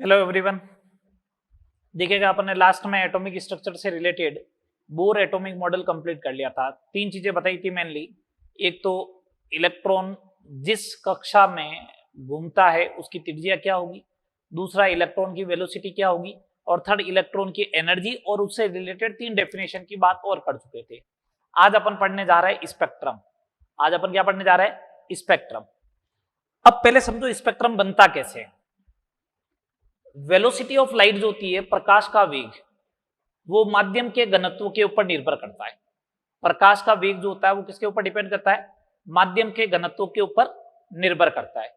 Hello everyone. देखिएगा, अपन ने last में एटॉमिक स्ट्रक्चर से related bore atomic model complete कर लिया था। तीन चीजें बताई थी मेनली। एक तो इलेक्ट्रॉन जिस कक्षा में घूमता है उसकी त्रिज्या क्या होगी, दूसरा इलेक्ट्रॉन की वेलोसिटी क्या होगी, और थर्ड इलेक्ट्रॉन की एनर्जी, और उससे रिलेटेड तीन डेफिनेशन की बात और कर चुके थे। आज अपन पढ़ने जा रहे हैं स्पेक्ट्रम। आज अपन क्या पढ़ने जा रहे हैं? स्पेक्ट्रम। अब पहले समझो स्पेक्ट्रम बनता कैसे। वेलोसिटी ऑफ लाइट जो होती है, प्रकाश का वेग, वो माध्यम के घनत्व के ऊपर निर्भर करता है। प्रकाश का वेग जो होता है वो किसके ऊपर डिपेंड करता है? माध्यम के घनत्व के ऊपर निर्भर करता है।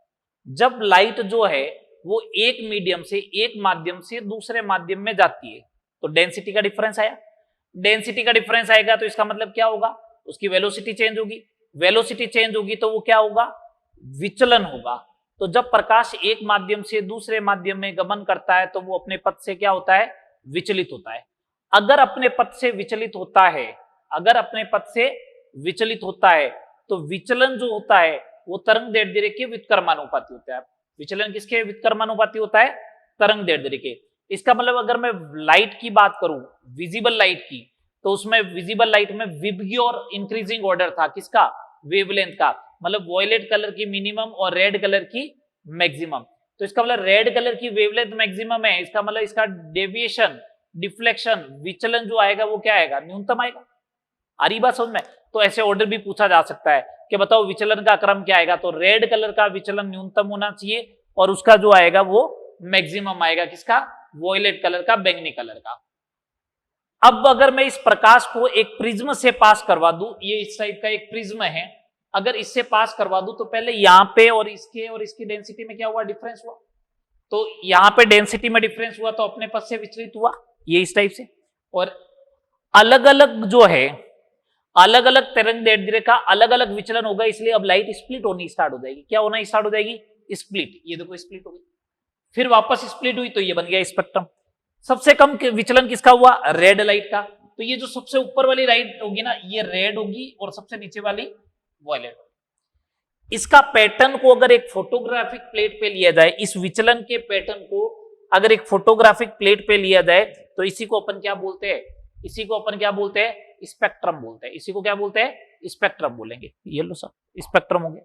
जब लाइट जो है वो एक मीडियम से, एक माध्यम से दूसरे माध्यम में जाती है तो डेंसिटी का डिफरेंस आया। डेंसिटी का डिफरेंस आएगा तो इसका मतलब क्या होगा? उसकी वेलोसिटी चेंज होगी। वेलोसिटी चेंज होगी तो वो क्या होगा? विचलन होगा। तो जब प्रकाश एक माध्यम से दूसरे माध्यम में गमन करता है तो वो अपने पथ से क्या होता है? विचलित होता है। अगर अपने पथ से विचलित होता है, अगर अपने पथ से विचलित होता है तो विचलन जो होता है वो तरंग दैर्ध्य के व्युत्क्रमानुपाती होता है। विचलन किसके व्युत्क्रमानुपाती होता है? तरंग दैर्ध्य के। इसका मतलब अगर मैं लाइट की बात करूं, विजिबल लाइट की, तो उसमें विजिबल लाइट में विबग्य और इंक्रीजिंग ऑर्डर था। किसका? वेवलेंथ का। मतलब वॉयलेट कलर की मिनिमम और रेड कलर की मैक्सिमम। तो इसका मतलब रेड कलर की वेवलेंथ मैक्सिमम है, इसका मतलब इसका डेविएशन, डिफ्लेक्शन, विचलन जो आएगा वो क्या आएगा? न्यूनतम आएगा। आ रही बात समझ में? तो ऐसे ऑर्डर भी पूछा जा सकता है कि बताओ विचलन का क्रम क्या आएगा, तो रेड कलर का विचलन न्यूनतम होना चाहिए और उसका जो आएगा वो मैक्सिमम आएगा। किसका? वॉयलेट कलर का, बैंगनी कलर का। अब अगर मैं इस प्रकाश को एक प्रिज्म से पास करवा दूं, ये इस टाइप का एक प्रिज्म है, अगर इससे पास करवा दूं तो पहले यहां पे और इसकी डेंसिटी में क्या हुआ? डिफरेंस हुआ। तो यहां पे डेंसिटी में डिफरेंस हुआ तो अपने पथ से विचलित हुआ, ये इस टाइप से। और अलग अलग जो है, अलग अलग तरंग दैर्ध्य का अलग अलग विचलन होगा, इसलिए अब लाइट स्प्लिट होनी स्टार्ट हो जाएगी। क्या होना स्टार्ट हो जाएगी? स्प्लिट। ये देखो स्प्लिट हो गई, फिर वापस स्प्लिट हुई तो ये बन गया स्पेक्ट्रम। सबसे कम विचलन किसका हुआ? रेड लाइट का। तो ये जो सबसे ऊपर वाली लाइट होगी ना, ये रेड होगी और सबसे नीचे वाली वॉयलेट होगी। इसका पैटर्न को अगर एक फोटोग्राफिक प्लेट पे लिया जाए, इस विचलन के पैटर्न को अगर एक फोटोग्राफिक प्लेट पे लिया जाए तो इसी को अपन क्या बोलते हैं? इसी को अपन क्या बोलते हैं? स्पेक्ट्रम बोलते हैं। इसी को क्या बोलते हैं? स्पेक्ट्रम बोलेंगे। ये लो सब स्पेक्ट्रम हो गया।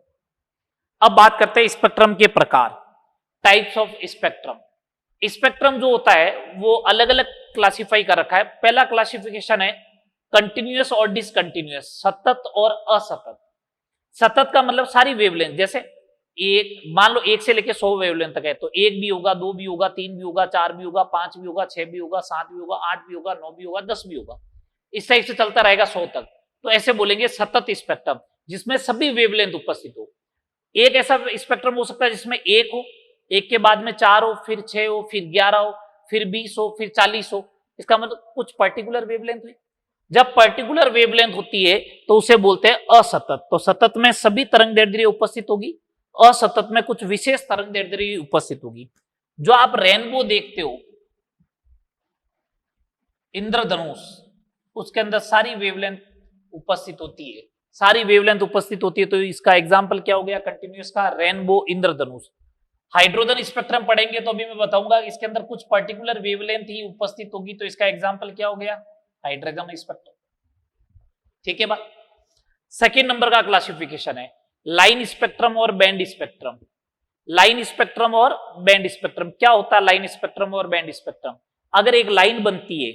अब बात करते हैं स्पेक्ट्रम के प्रकार, टाइप्स ऑफ स्पेक्ट्रम। स्पेक्ट्रम जो होता है वो अलग अलग क्लासिफाई कर रखा है। पहला क्लासिफिकेशन है कंटिन्यूअस और डिसकंटिन्यूअस, सतत और असतत। सतत का मतलब सारी वेवलेंथ, जैसे एक मान लो 1 से लेके 100 वेवलेंथ तक है, तो 1 भी होगा, 2 भी होगा, 3 भी होगा, 4 भी होगा, 5 भी होगा, 6 भी होगा, 7 भी होगा, 8 भी होगा, 9 भी होगा, 10 भी होगा। इस टाइप से चलता रहेगा 100 तक। तो ऐसे बोलेंगे सतत स्पेक्ट्रम, जिसमें सभी वेवलेंथ उपस्थित हो। एक ऐसा स्पेक्ट्रम हो सकता है जिसमें एक हो, एक के बाद में 4 हो, फिर 6 हो, फिर 11 हो, फिर 20 हो, फिर 40 हो। इसका मतलब कुछ पर्टिकुलर वेवलेंथ हुई। जब पर्टिकुलर वेवलेंथ होती है तो उसे बोलते हैं असतत। तो सतत में सभी तरंग दैर्ध्य उपस्थित होगी, असतत में कुछ विशेष तरंग दैर्ध्य उपस्थित होगी। जो आप रेनबो देखते हो, इंद्रधनुष, उसके अंदर सारी वेवलेंथ उपस्थित होती है, सारी वेवलेंथ उपस्थित होती है। तो इसका एग्जांपल क्या हो गया? कंटिन्यूअस का रेनबो, इंद्रधनुष। हाइड्रोजन स्पेक्ट्रम पढ़ेंगे तो अभी मैं बताऊंगा इसके अंदर कुछ पर्टिकुलर वेवलेंथ ही उपस्थित होगी, तो इसका एग्जांपल क्या हो गया? Hydrogen spectrum. ठीक है बात। सेकंड नंबर का क्लासिफिकेशन है लाइन स्पेक्ट्रम और बैंड स्पेक्ट्रम। लाइन स्पेक्ट्रम और बैंड स्पेक्ट्रम क्या होता है? लाइन स्पेक्ट्रम और बैंड स्पेक्ट्रम, अगर एक लाइन बनती है,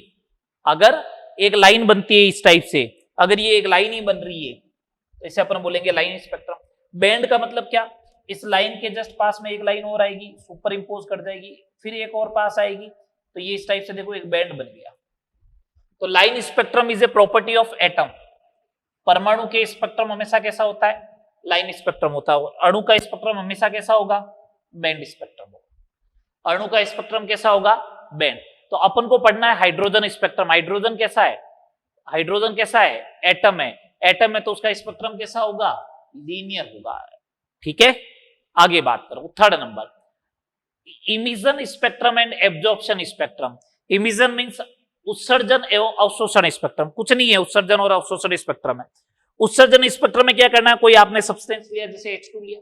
अगर एक लाइन बनती है इस टाइप से, अगर ये एक लाइन ही बन रही है तो इसे अपन बोलेंगे लाइन स्पेक्ट्रम। बैंड का मतलब क्या? इस लाइन के जस्ट पास में एक लाइन और आएगी, सुपर इंपोज कर जाएगी, फिर एक और पास आएगी, तो ये इस टाइप से देखो एक बैंड बन गया। तो line spectrum is a property of atom. परमाणु के स्पेक्ट्रम हमेशा कैसा होता है? लाइन स्पेक्ट्रम होता है। अणु का स्पेक्ट्रम हमेशा कैसा होगा? बैंड स्पेक्ट्रम होगा। अणु का स्पेक्ट्रम कैसा होगा? बैंड। तो अपन को पढ़ना है हाइड्रोजन स्पेक्ट्रम। हाइड्रोजन कैसा है? हाइड्रोजन कैसा है? एटम है। एटम है तो उसका स्पेक्ट्रम कैसा होगा? लीनियर होगा। ठीक है, आगे बात करो। Third number, emission spectrum and absorption spectrum. Emission means उत्सर्जन एवं अवशोषण स्पेक्ट्रम। कुछ नहीं है, उत्सर्जन और अवशोषण स्पेक्ट्रम है। उत्सर्जन स्पेक्ट्रम में क्या करना है? कोई आपने सब्सटेंस लिया, जैसे H2 लिया,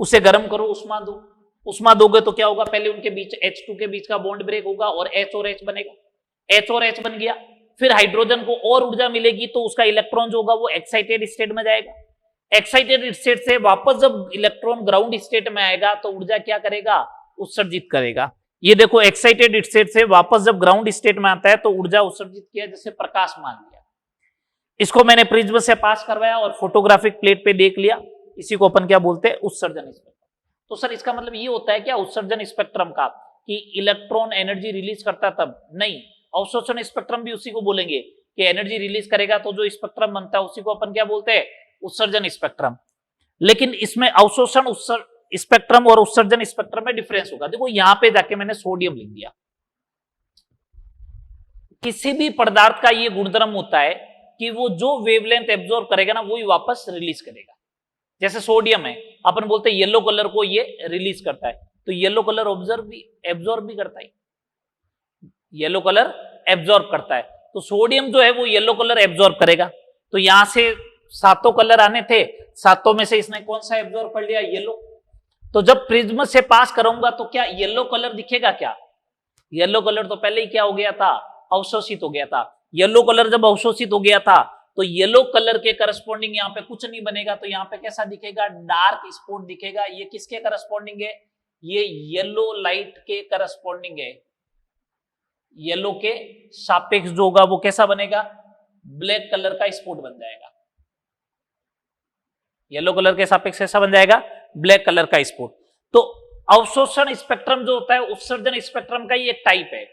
उसे गर्म करो, उष्मा दो, उष्मा दोगे तो क्या होगा, पहले उनके बीच H2 के बीच का बॉन्ड ब्रेक होगा और H और H बनेगा, H और H बन गया, फिर हाइड्रोजन को और ऊर्जा मिलेगी तो उसका इलेक्ट्रॉन जो होगा वो एक्साइटेड स्टेट में जाएगा, एक्साइटेड स्टेट से वापस जब इलेक्ट्रॉन ग्राउंड स्टेट में आएगा तो ऊर्जा क्या करेगा, उत्सर्जित करेगा। ये देखो एक्साइटेड स्टेट से वापस जब ग्राउंड स्टेट में आता है तो ऊर्जा उत्सर्जित किया, जैसे प्रकाश मान लिया। इसको मैंने प्रिज्म से पास करवाया और फोटोग्राफिक प्लेट पे देख लिया, इसी को अपन क्या बोलते हैं, उत्सर्जन स्पेक्ट्रम। तो सर इसका मतलब ये होता है क्या उत्सर्जन स्पेक्ट्रम का कि इलेक्ट्रॉन एनर्जी रिलीज करता है तब? नहीं, अवशोषण स्पेक्ट्रम भी उसी को बोलेंगे कि एनर्जी रिलीज करेगा तो जो स्पेक्ट्रम बनता है उसी को अपन क्या बोलते हैं, उत्सर्जन स्पेक्ट्रम। लेकिन इसमें अवशोषण स्पेक्ट्रम और उत्सर्जन स्पेक्ट्रम में डिफरेंस होगा। देखो यहां पे जाके मैंने सोडियम लिख दिया। किसी भी पदार्थ का ये गुणधर्म होता है कि वो जो वेवलेंथ एब्जॉर्ब करेगा ना वो ही वापस रिलीज करेगा। जैसे सोडियम है, अपन बोलते हैं येलो कलर को ये रिलीज करता है, तो येलो कलर एब्जॉर्ब भी करता है, येलो कलर एब्जॉर्ब करता है, तो सोडियम जो है वो येलो कलर एब्जॉर्ब करेगा। तो यहां से सातों कलर आने थे, सातों में से इसने कौन सा एब्जॉर्ब कर लिया, येलो। तो जब प्रिज्म से पास करूंगा तो क्या येलो कलर दिखेगा क्या? येलो कलर तो पहले ही क्या हो गया था, अवशोषित हो गया था। येलो कलर जब अवशोषित हो गया था तो येलो कलर के करस्पॉन्डिंग यहाँ पे कुछ नहीं बनेगा, तो यहाँ पे कैसा दिखेगा, डार्क स्पॉट दिखेगा। ये किसके करस्पॉन्डिंग है, ये येलो लाइट के करस्पॉन्डिंग है। येलो के सापेक्ष जो होगा वो कैसा बनेगा, ब्लैक कलर का स्पॉट बन जाएगा। येलो कलर के सापेक्ष कैसा बन जाएगा, ब्लैक कलर का स्पॉट। तो अवशोषण स्पेक्ट्रम जो होता है उत्सर्जन स्पेक्ट्रम का ही एक टाइप है।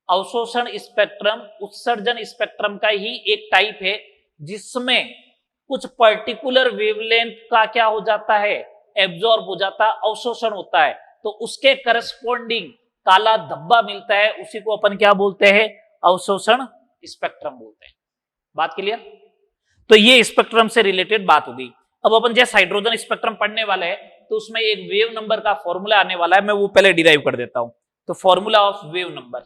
अवशोषण स्पेक्ट्रम उत्सर्जन स्पेक्ट्रम का ही एक टाइप है जिसमें कुछ पर्टिकुलर वेवलेंथ का क्या हो जाता है, एब्जॉर्ब हो जाता है, अवशोषण होता है, तो उसके करस्पॉन्डिंग काला धब्बा मिलता है, उसी को अपन क्या बोलते हैं, अवशोषण स्पेक्ट्रम बोलते हैं। बात क्लियर? तो ये स्पेक्ट्रम से रिलेटेड बात होगी। अब अपन जैसे हाइड्रोजन स्पेक्ट्रम पढ़ने वाले हैं तो उसमें एक वेव नंबर का फॉर्मूला आने वाला है, मैं वो पहले डिराइव कर देता हूं। तो formula of wave number,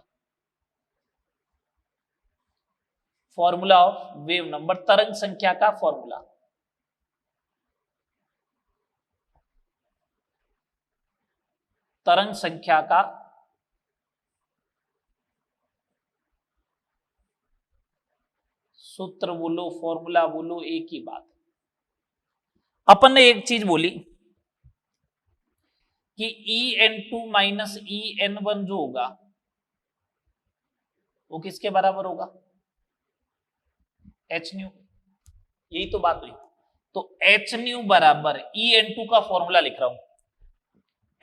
formula of wave number, तरंग संख्या का फॉर्मूला। तरंग संख्या का सूत्र बोलो, फॉर्मूला बोलो, एक ही बात। अपन ने एक चीज बोली कि En2 माइनस En1 जो होगा वो किसके बराबर होगा, एच न्यू। यही तो बात हुई। तो एच न्यू बराबर En2 का फॉर्मूला लिख रहा हूं,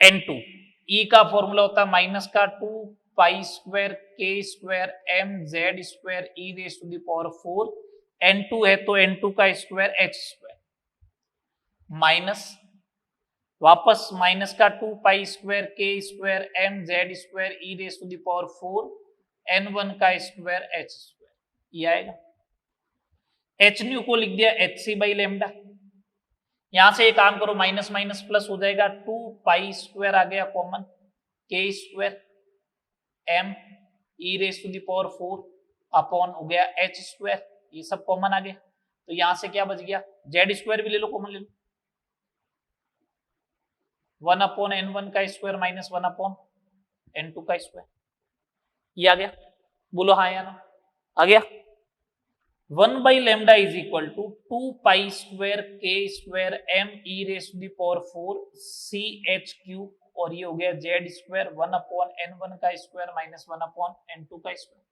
N2 E का फॉर्मूला होता है माइनस का 2 pi square K square M Z square E raise to the power 4, N2 है तो N2 का स्क्वायर H स्क्वायर माइनस वापस माइनस का 2 pi square K square M Z square E raise to the power 4 N1 का square H square. ये आएगा। H new को लिख दिया एच सी बाई लेमडा। यहां से एक काम करो, माइनस माइनस प्लस हो जाएगा, 2 पाई स्क्वायर आ गया common, K square M E raise to the power 4 upon हो गया एच स्क्वायर, ये सब कॉमन आ गए। तो यहां से क्या बच गया, जेड स्क्वायर भी ले लो, कॉमन ले लो, 1 अपॉन N1 का स्क्वायर माइनस 1 अपॉन N2 का स्क्वायर। ये आ गया, बोलो हाँ या ना, आ गया। 1 by lambda is equal to 2 pi square K square M E raise to the power 4 C H cube, और ये हो गया जेड स्क्वायर 1 अपॉन N1 का स्क्वायर माइनस 1 अपॉन N2 का स्क्वायर।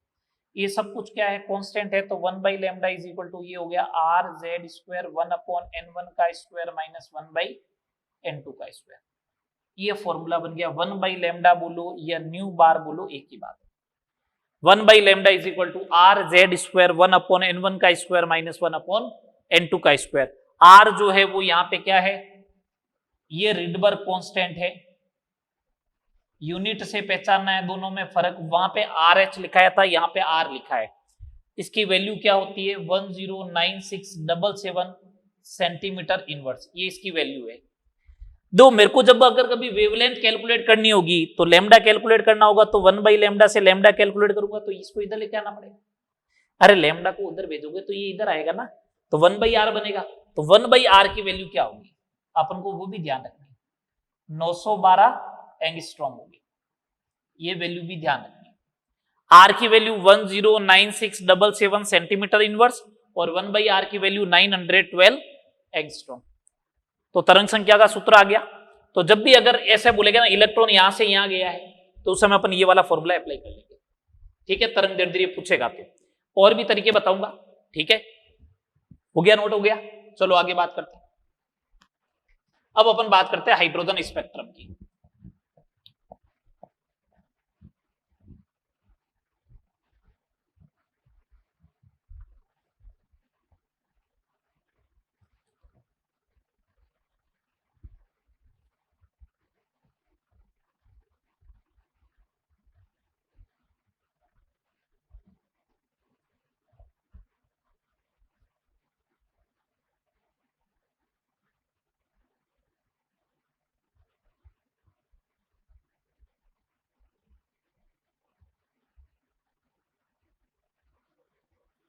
ये सब कुछ क्या है, कांस्टेंट है, तो 1 by lambda is equal to ये हो गया are Z square 1 upon N1 का स्क्वायर माइनस 1 बाई N2 का स्क्वायर। ये फॉर्मूला बन गया। 1 बाई लेमडा बोलो या न्यू बार बोलो, एक ही बात है। 1 by lambda is equal to R Z square 1 upon N1 का स्क्वायर माइनस 1 अपॉन N2 का स्क्वायर। आर जो है वो यहाँ पे क्या है, ये रिडबर्ग कांस्टेंट है, यूनिट से पहचानना है, दोनों में फर्क। वहां पे आर एच लिखाया था, यहाँ पे आर लिखा है। इसकी वैल्यू क्या होती है, 109677 सेंटीमीटर इनवर्स, ये इसकी वैल्यू है। दो मेरे को जब अगर कभी वेवलेंथ कैलकुलेट करनी होगी तो लेमडा कैलकुलेट करना होगा, तो 1 बाई लेमडा से लेमडा कैलकुलेट करूंगा तो इसको इधर लेके आना पड़ेगा। अरे लेमडा को उधर भेजोगे तो ये इधर आएगा ना, तो 1 बाई आर बनेगा। तो 1 बाई आर की वैल्यू क्या होगी अपन को वो भी ध्यान रखना है, 912 एंगस्ट्रॉम होगी। ये वैल्यू भी ध्यान रखनी है। आर की वैल्यू 109677 सेंटीमीटर इनवर्स और 1/r की वैल्यू 912 एंगस्ट्रॉम। तो तरंग संख्या का सूत्र आ गया। तो जब भी अगर ऐसे बोलेगा ना इलेक्ट्रॉन यहां से यहां गया है तो उस समय अपन ये वाला फॉर्मूला अप्लाई कर लेंगे। ठीक है, तरंग दैर्ध्य पूछेगा तो और भी तरीके बताऊंगा। ठीक है, हो गया, नोट हो गया। चलो आगे बात करते हैं। अब अपन बात करते हैं हाइड्रोजन स्पेक्ट्रम की।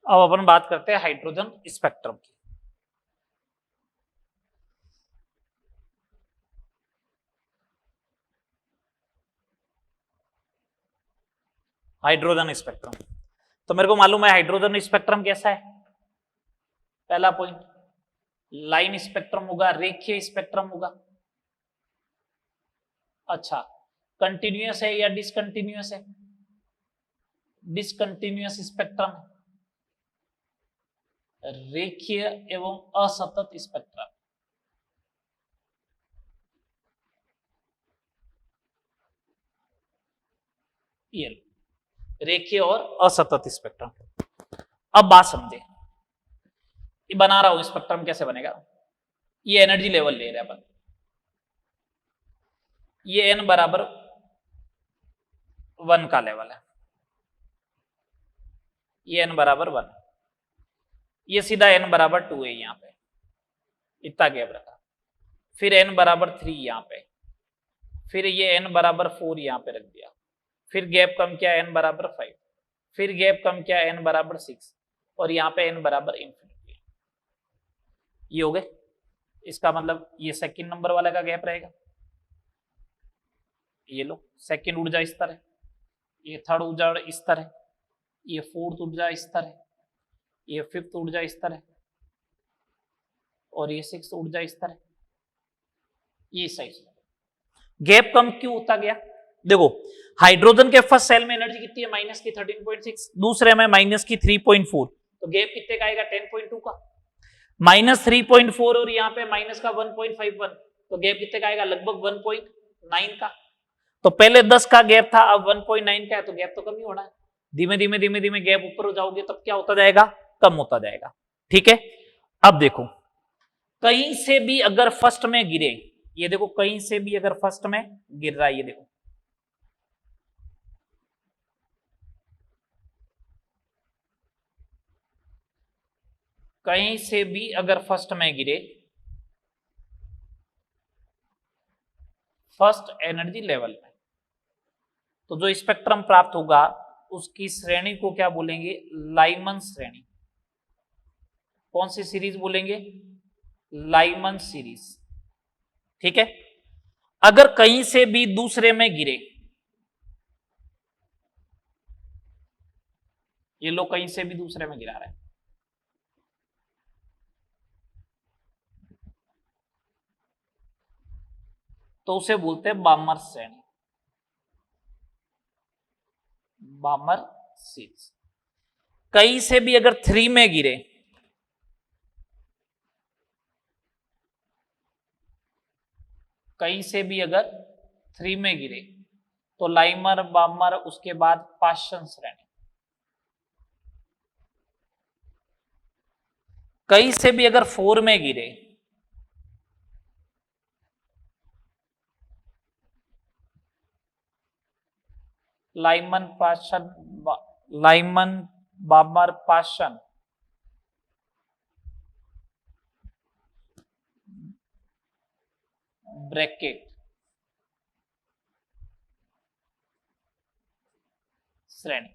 अब अपन बात करते हैं हाइड्रोजन स्पेक्ट्रम की। हाइड्रोजन स्पेक्ट्रम, तो मेरे को मालूम है हाइड्रोजन स्पेक्ट्रम कैसा है। पहला पॉइंट, लाइन स्पेक्ट्रम होगा, रेखीय स्पेक्ट्रम होगा। अच्छा, कंटिन्यूअस है या डिसकंटिन्यूअस है? डिसकंटिन्यूअस स्पेक्ट्रम, रेखीय एवं असतत स्पेक्ट्रम। ये रेखीय और असतत स्पेक्ट्रम। अब बात समझे, ये बना रहा हूं स्पेक्ट्रम कैसे बनेगा। ये एनर्जी लेवल ले रहे हैं अपन, ये n बराबर 1 का लेवल है, ये n बराबर 1, ये सीधा n बराबर 2 है यहां पे, इतना गैप रखा। फिर n बराबर 3 यहां पे, फिर ये n बराबर 4 यहां पे रख दिया, फिर गैप कम किया n बराबर 5, फिर गैप कम किया n बराबर 6 और यहां पे n बराबर इंफिनिटी। ये हो गए। इसका मतलब ये सेकंड नंबर वाला का गैप रहेगा। ये लो, सेकंड ऊर्जा इस तरह, ये थर्ड ऊर्जा इस तरह, ये फोर्थ ऊर्जा इस तरह, ये फिफ्थ ऊर्जा इस तरह और ये सिक्स्थ ऊर्जा इस तरह। ये साइज गैप कम क्यों होता गया? देखो, हाइड्रोजन के फर्स्ट सेल में एनर्जी कितनी है? माइनस की 13.6, दूसरे में माइनस की 3.4, तो गैप कितने का आएगा? 10.2 का। माइनस 3.4 और यहाँ पे माइनस का 1.51, तो गैप कितने का आएगा? लगभग 1.9 का। तो पहले 10 का गैप था, अब 1.9 का है, तो गैप तो कम ही होना है। धीमे धीमे धीमे धीमे गैप ऊपर हो जाओगे तब क्या होता जाएगा? कम होता जाएगा। ठीक है, अब देखो, कहीं से भी अगर फर्स्ट में गिरे, ये देखो कहीं से भी अगर फर्स्ट में गिर रहा है, ये देखो कहीं से भी अगर फर्स्ट में गिरे, फर्स्ट एनर्जी लेवल में, तो जो स्पेक्ट्रम प्राप्त होगा उसकी श्रेणी को क्या बोलेंगे? लाइमन श्रेणी। कौन सी सीरीज बोलेंगे? Lyman series. ठीक है, अगर कहीं से भी दूसरे में गिरे, ये लोग कहीं से भी दूसरे में गिरा रहे हैं, तो उसे बोलते हैं बामर श्रेणी, बामर सीरीज। कहीं से भी अगर 3 में गिरे, कहीं से भी अगर 3 में गिरे तो लाइमर, बामर, उसके बाद पाशन श्रेणी। कहीं से भी अगर 4 में गिरे, Lyman, Paschen, Lyman, बामर, Paschen, bracket श्रेणी।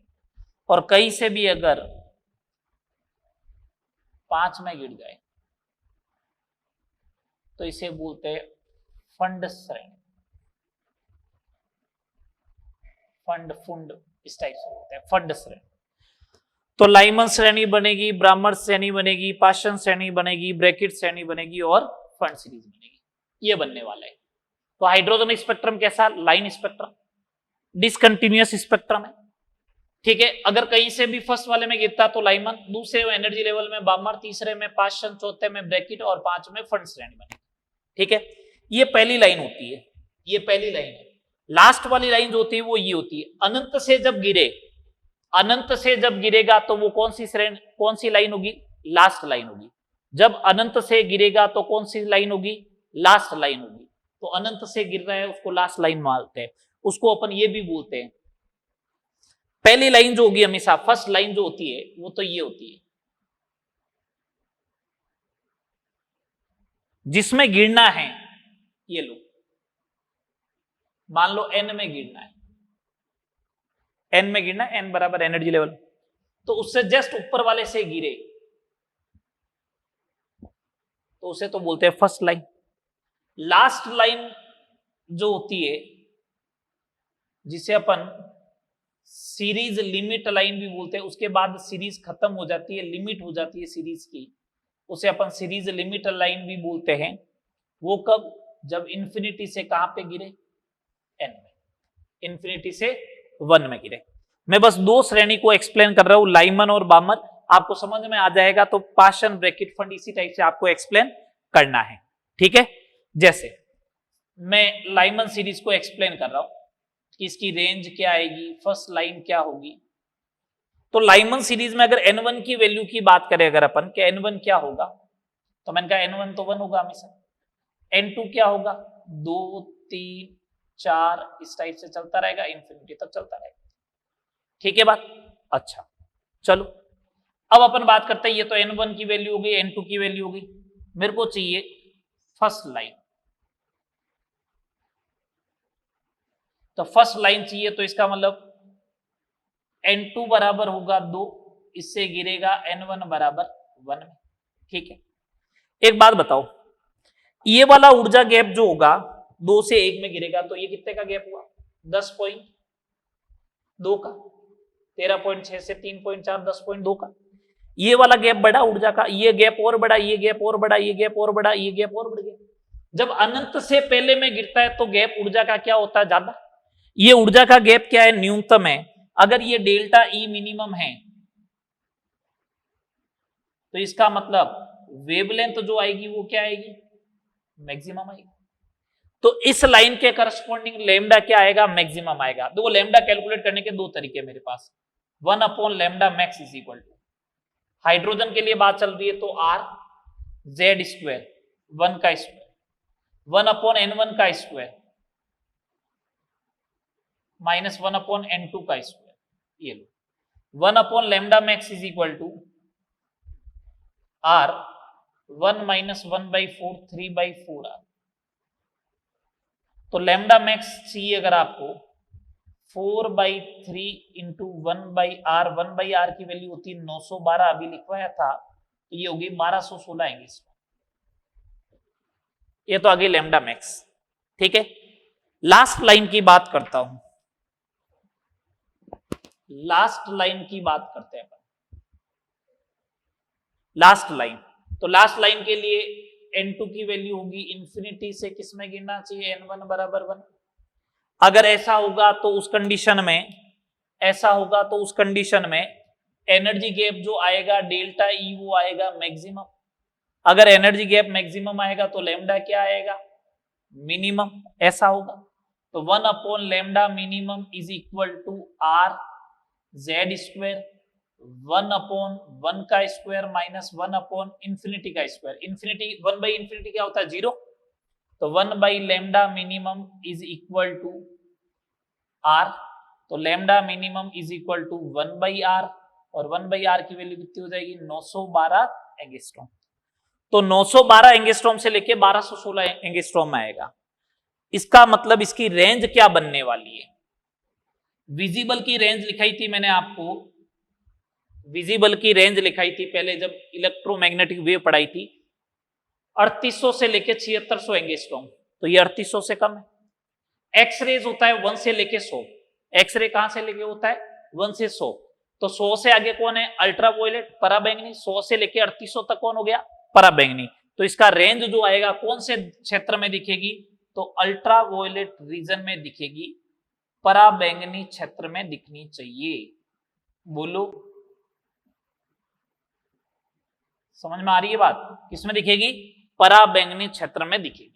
और कहीं से भी अगर 5 में गिर जाए तो इसे बोलते हैं फंड श्रेणी। फंड फुंड इस टाइप से होता है, फंड श्रेणी। तो लाइमन श्रेणी बनेगी, ब्राह्मण श्रेणी बनेगी, पाशन श्रेणी बनेगी, ब्रैकेट श्रेणी बनेगी और फंड सीरीज बनेगी, ये बनने वाला है। तो हाइड्रोजन स्पेक्ट्रम कैसा, लाइन स्पेक्ट्रम, डिसकंटिन्यूअस स्पेक्ट्रम है, ठीक है। अगर कहीं से भी फर्स्ट वाले में गिरता तो लाइमन, दूसरे एनर्जी लेवल में बामर, तीसरे में पाशन, चौथे में ब्रैकेट और पांचवें फंड श्रेणी बनेगी, ठीक है। ये पहली लाइन होती है, ये पहली लाइन है। लास्ट वाली लाइन जो होती है वो ये होती है, अनंत से जब गिरे, अनंत से जब गिरेगा तो वो कौन सी श्रेणी, कौन सी लाइन होगी, लास्ट लाइन होगी। जब अनंत से गिरेगा तो कौन सी लाइन होगी, लास्ट लाइन होगी। तो अनंत से गिर रहा है उसको लास्ट लाइन मानते हैं, उसको अपन ये भी बोलते हैं। पहली लाइन जो होगी हमेशा, फर्स्ट लाइन जो होती है वो तो ये होती है, जिसमें गिरना है, ये लो मान लो n में गिरना है, n में गिरना है, n बराबर एनर्जी लेवल, तो उससे जस्ट ऊपर वाले से गिरे तो उसे तो बोलते हैं फर्स्ट लाइन। लास्ट लाइन जो होती है जिसे अपन सीरीज लिमिट लाइन भी बोलते हैं, उसके बाद सीरीज खत्म हो जाती है, लिमिट हो जाती है सीरीज की, उसे अपन सीरीज लिमिट लाइन भी बोलते हैं। वो कब, जब इंफिनिटी से कहां पे गिरे, एन में, इंफिनिटी से 1 में गिरे। मैं बस दो श्रेणी को एक्सप्लेन कर रहा हूं, लाइमन और बामर, आपको समझ में आ जाएगा। तो पाशन, ब्रैकेट, फंड इसी टाइप से आपको एक्सप्लेन करना है, ठीक है। जैसे मैं लाइमन सीरीज को एक्सप्लेन कर रहा हूं कि इसकी रेंज क्या आएगी, फर्स्ट लाइन क्या होगी। तो लाइमन सीरीज में अगर n1 की वैल्यू की बात करें अगर अपन कि n1 क्या होगा, तो मैंने कहा n1 तो 1 होगा हमेशा, n2 क्या होगा 2 3 4 इस टाइप से चलता रहेगा, इंफिनिटी तक चलता रहेगा, ठीक है बात। अच्छा चलो अब अपन बात करते हैं, ये तो n1 की वैल्यू होगी, n2 की वैल्यू होगी, मेरे को चाहिए फर्स्ट लाइन। तो फर्स्ट लाइन चाहिए तो इसका मतलब n2 बराबर होगा 2, इससे गिरेगा n1 बराबर 1 में, ठीक है। एक बात बताओ, ये वाला ऊर्जा गैप जो होगा 2 से 1 में गिरेगा तो ये कितने का गैप हुआ, 10.2 का, 13.6 से 3.4, 10.2 का। ये वाला गैप बड़ा ऊर्जा का, ये गैप और बड़ा, ये गैप और बड़ा, ये गैप और बड़ा, ये गैप और बढ़ गया। जब अनंत से पहले में गिरता है तो गैप ऊर्जा का क्या होता है, ज्यादा। ये ऊर्जा का गैप क्या है, न्यूनतम है। अगर ये डेल्टा ई मिनिमम है तो इसका मतलब वेवलेंथ जो आएगी वो क्या आएगी, मैक्सिमम आएगी। तो इस लाइन के करस्पॉन्डिंग लेमडा क्या आएगा, मैक्सिमम आएगा। देखो लेमडा कैलकुलेट करने के दो तरीके मेरे पास, 1/λ max is equal to, hydrogen के लिए बात चल रही है तो r z स्क्वायर 1 का स्क्वायर 1/n1 का स्क्वायर माइनस 1/n2 का स्क्वायर, ये लो 1/λ max is equal to r 1 - 1/4 3/4r। तो लैम्डा मैक्स चाहिए अगर आपको 4/3 इंटू 1/r, 1/r की वैल्यू होती है 912, अभी लिखवाया था तो ये होगी 1216 एंगस्ट्रॉम। ये तो आ गई लैम्डा मैक्स, ठीक है। लास्ट लाइन की बात करता हूं, लास्ट लाइन की बात करते हैं अपन। लास्ट लाइन, तो लास्ट लाइन के लिए n2 की वैल्यू होगी इंफिनिटी से किस में गिरना चाहिए, n1 बराबर 1। अगर ऐसा होगा तो उस कंडीशन में, ऐसा होगा तो उस कंडीशन में एनर्जी गैप जो आएगा डेल्टा ई वो आएगा मैक्सिमम। अगर एनर्जी गैप मैक्सिमम आएगा तो लैम्डा क्या आएगा, मिनिमम, ऐसा होगा। तो 1/λ minimum is equal to r z square 1/1 का स्क्वायर माइनस 1/इंफिनिटी का स्क्वायर। इंफिनिटी 1/इंफिनिटी क्या होता है, 0। तो 1/λ minimum is equal to r, तो lambda minimum is equal to 1/r, और 1/r की वैल्यू कितनी हो जाएगी 912 एंगस्ट्रॉम। तो 912 एंगस्ट्रॉम से लेके 1216 एंगस्ट्रॉम में आएगा। इसका मतलब इसकी रेंज क्या बनने वाली है, विजिबल की रेंज लिखाई थी मैंने आपको, विजिबल की रेंज लिखाई थी पहले जब इलेक्ट्रोमैग्नेटिक वेव पढ़ाई थी, 3800 से लेके 7600 एंगस्ट्रॉम, तो ये 3800 से कम है। एक्स रेज होता है 1 से लेके 100, एक्सरे कहां से लेके होता है 1 से 100, तो 100 से आगे कौन है अल्ट्रावायलेट पराबैंगनी, 100 से लेके 3800 तक कौन हो गया पराबैंगनी। तो इसका रेंज जो आएगा कौन से क्षेत्र में दिखेगी, तो अल्ट्रावायलेट रीजन में दिखेगी, पराबैंगनी क्षेत्र में दिखनी चाहिए। बोलो समझ में आ रही है बात, किसमें दिखेगी पराबैंगनी क्षेत्र में दिखेगी।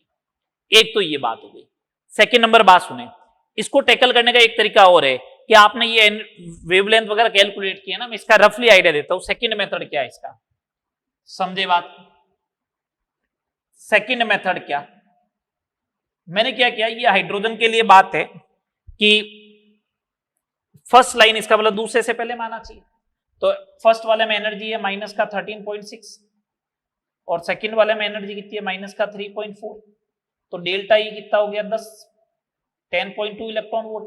एक तो ये बात हो गई। सेकंड नंबर बात सुने, इसको टैकल करने का एक तरीका और है कि आपने ये वेवलेंथ वगैरह कैलकुलेट किया ना, मैं इसका रफली आइडिया देता हूं। सेकंड मेथड क्या है इसका, समझे बात। सेकंड मेथड क्या, मैंने क्या किया, ये हाइड्रोजन के लिए बात है कि फर्स्ट लाइन इसका मतलब दूसरे से पहले माना चाहिए। तो फर्स्ट वाले में एनर्जी है माइनस का 13.6 और सेकंड वाले में एनर्जी कितनी है माइनस का 3.4, तो डेल्टा ई कितना हो गया 10.2 इलेक्ट्रॉन वोल्ट।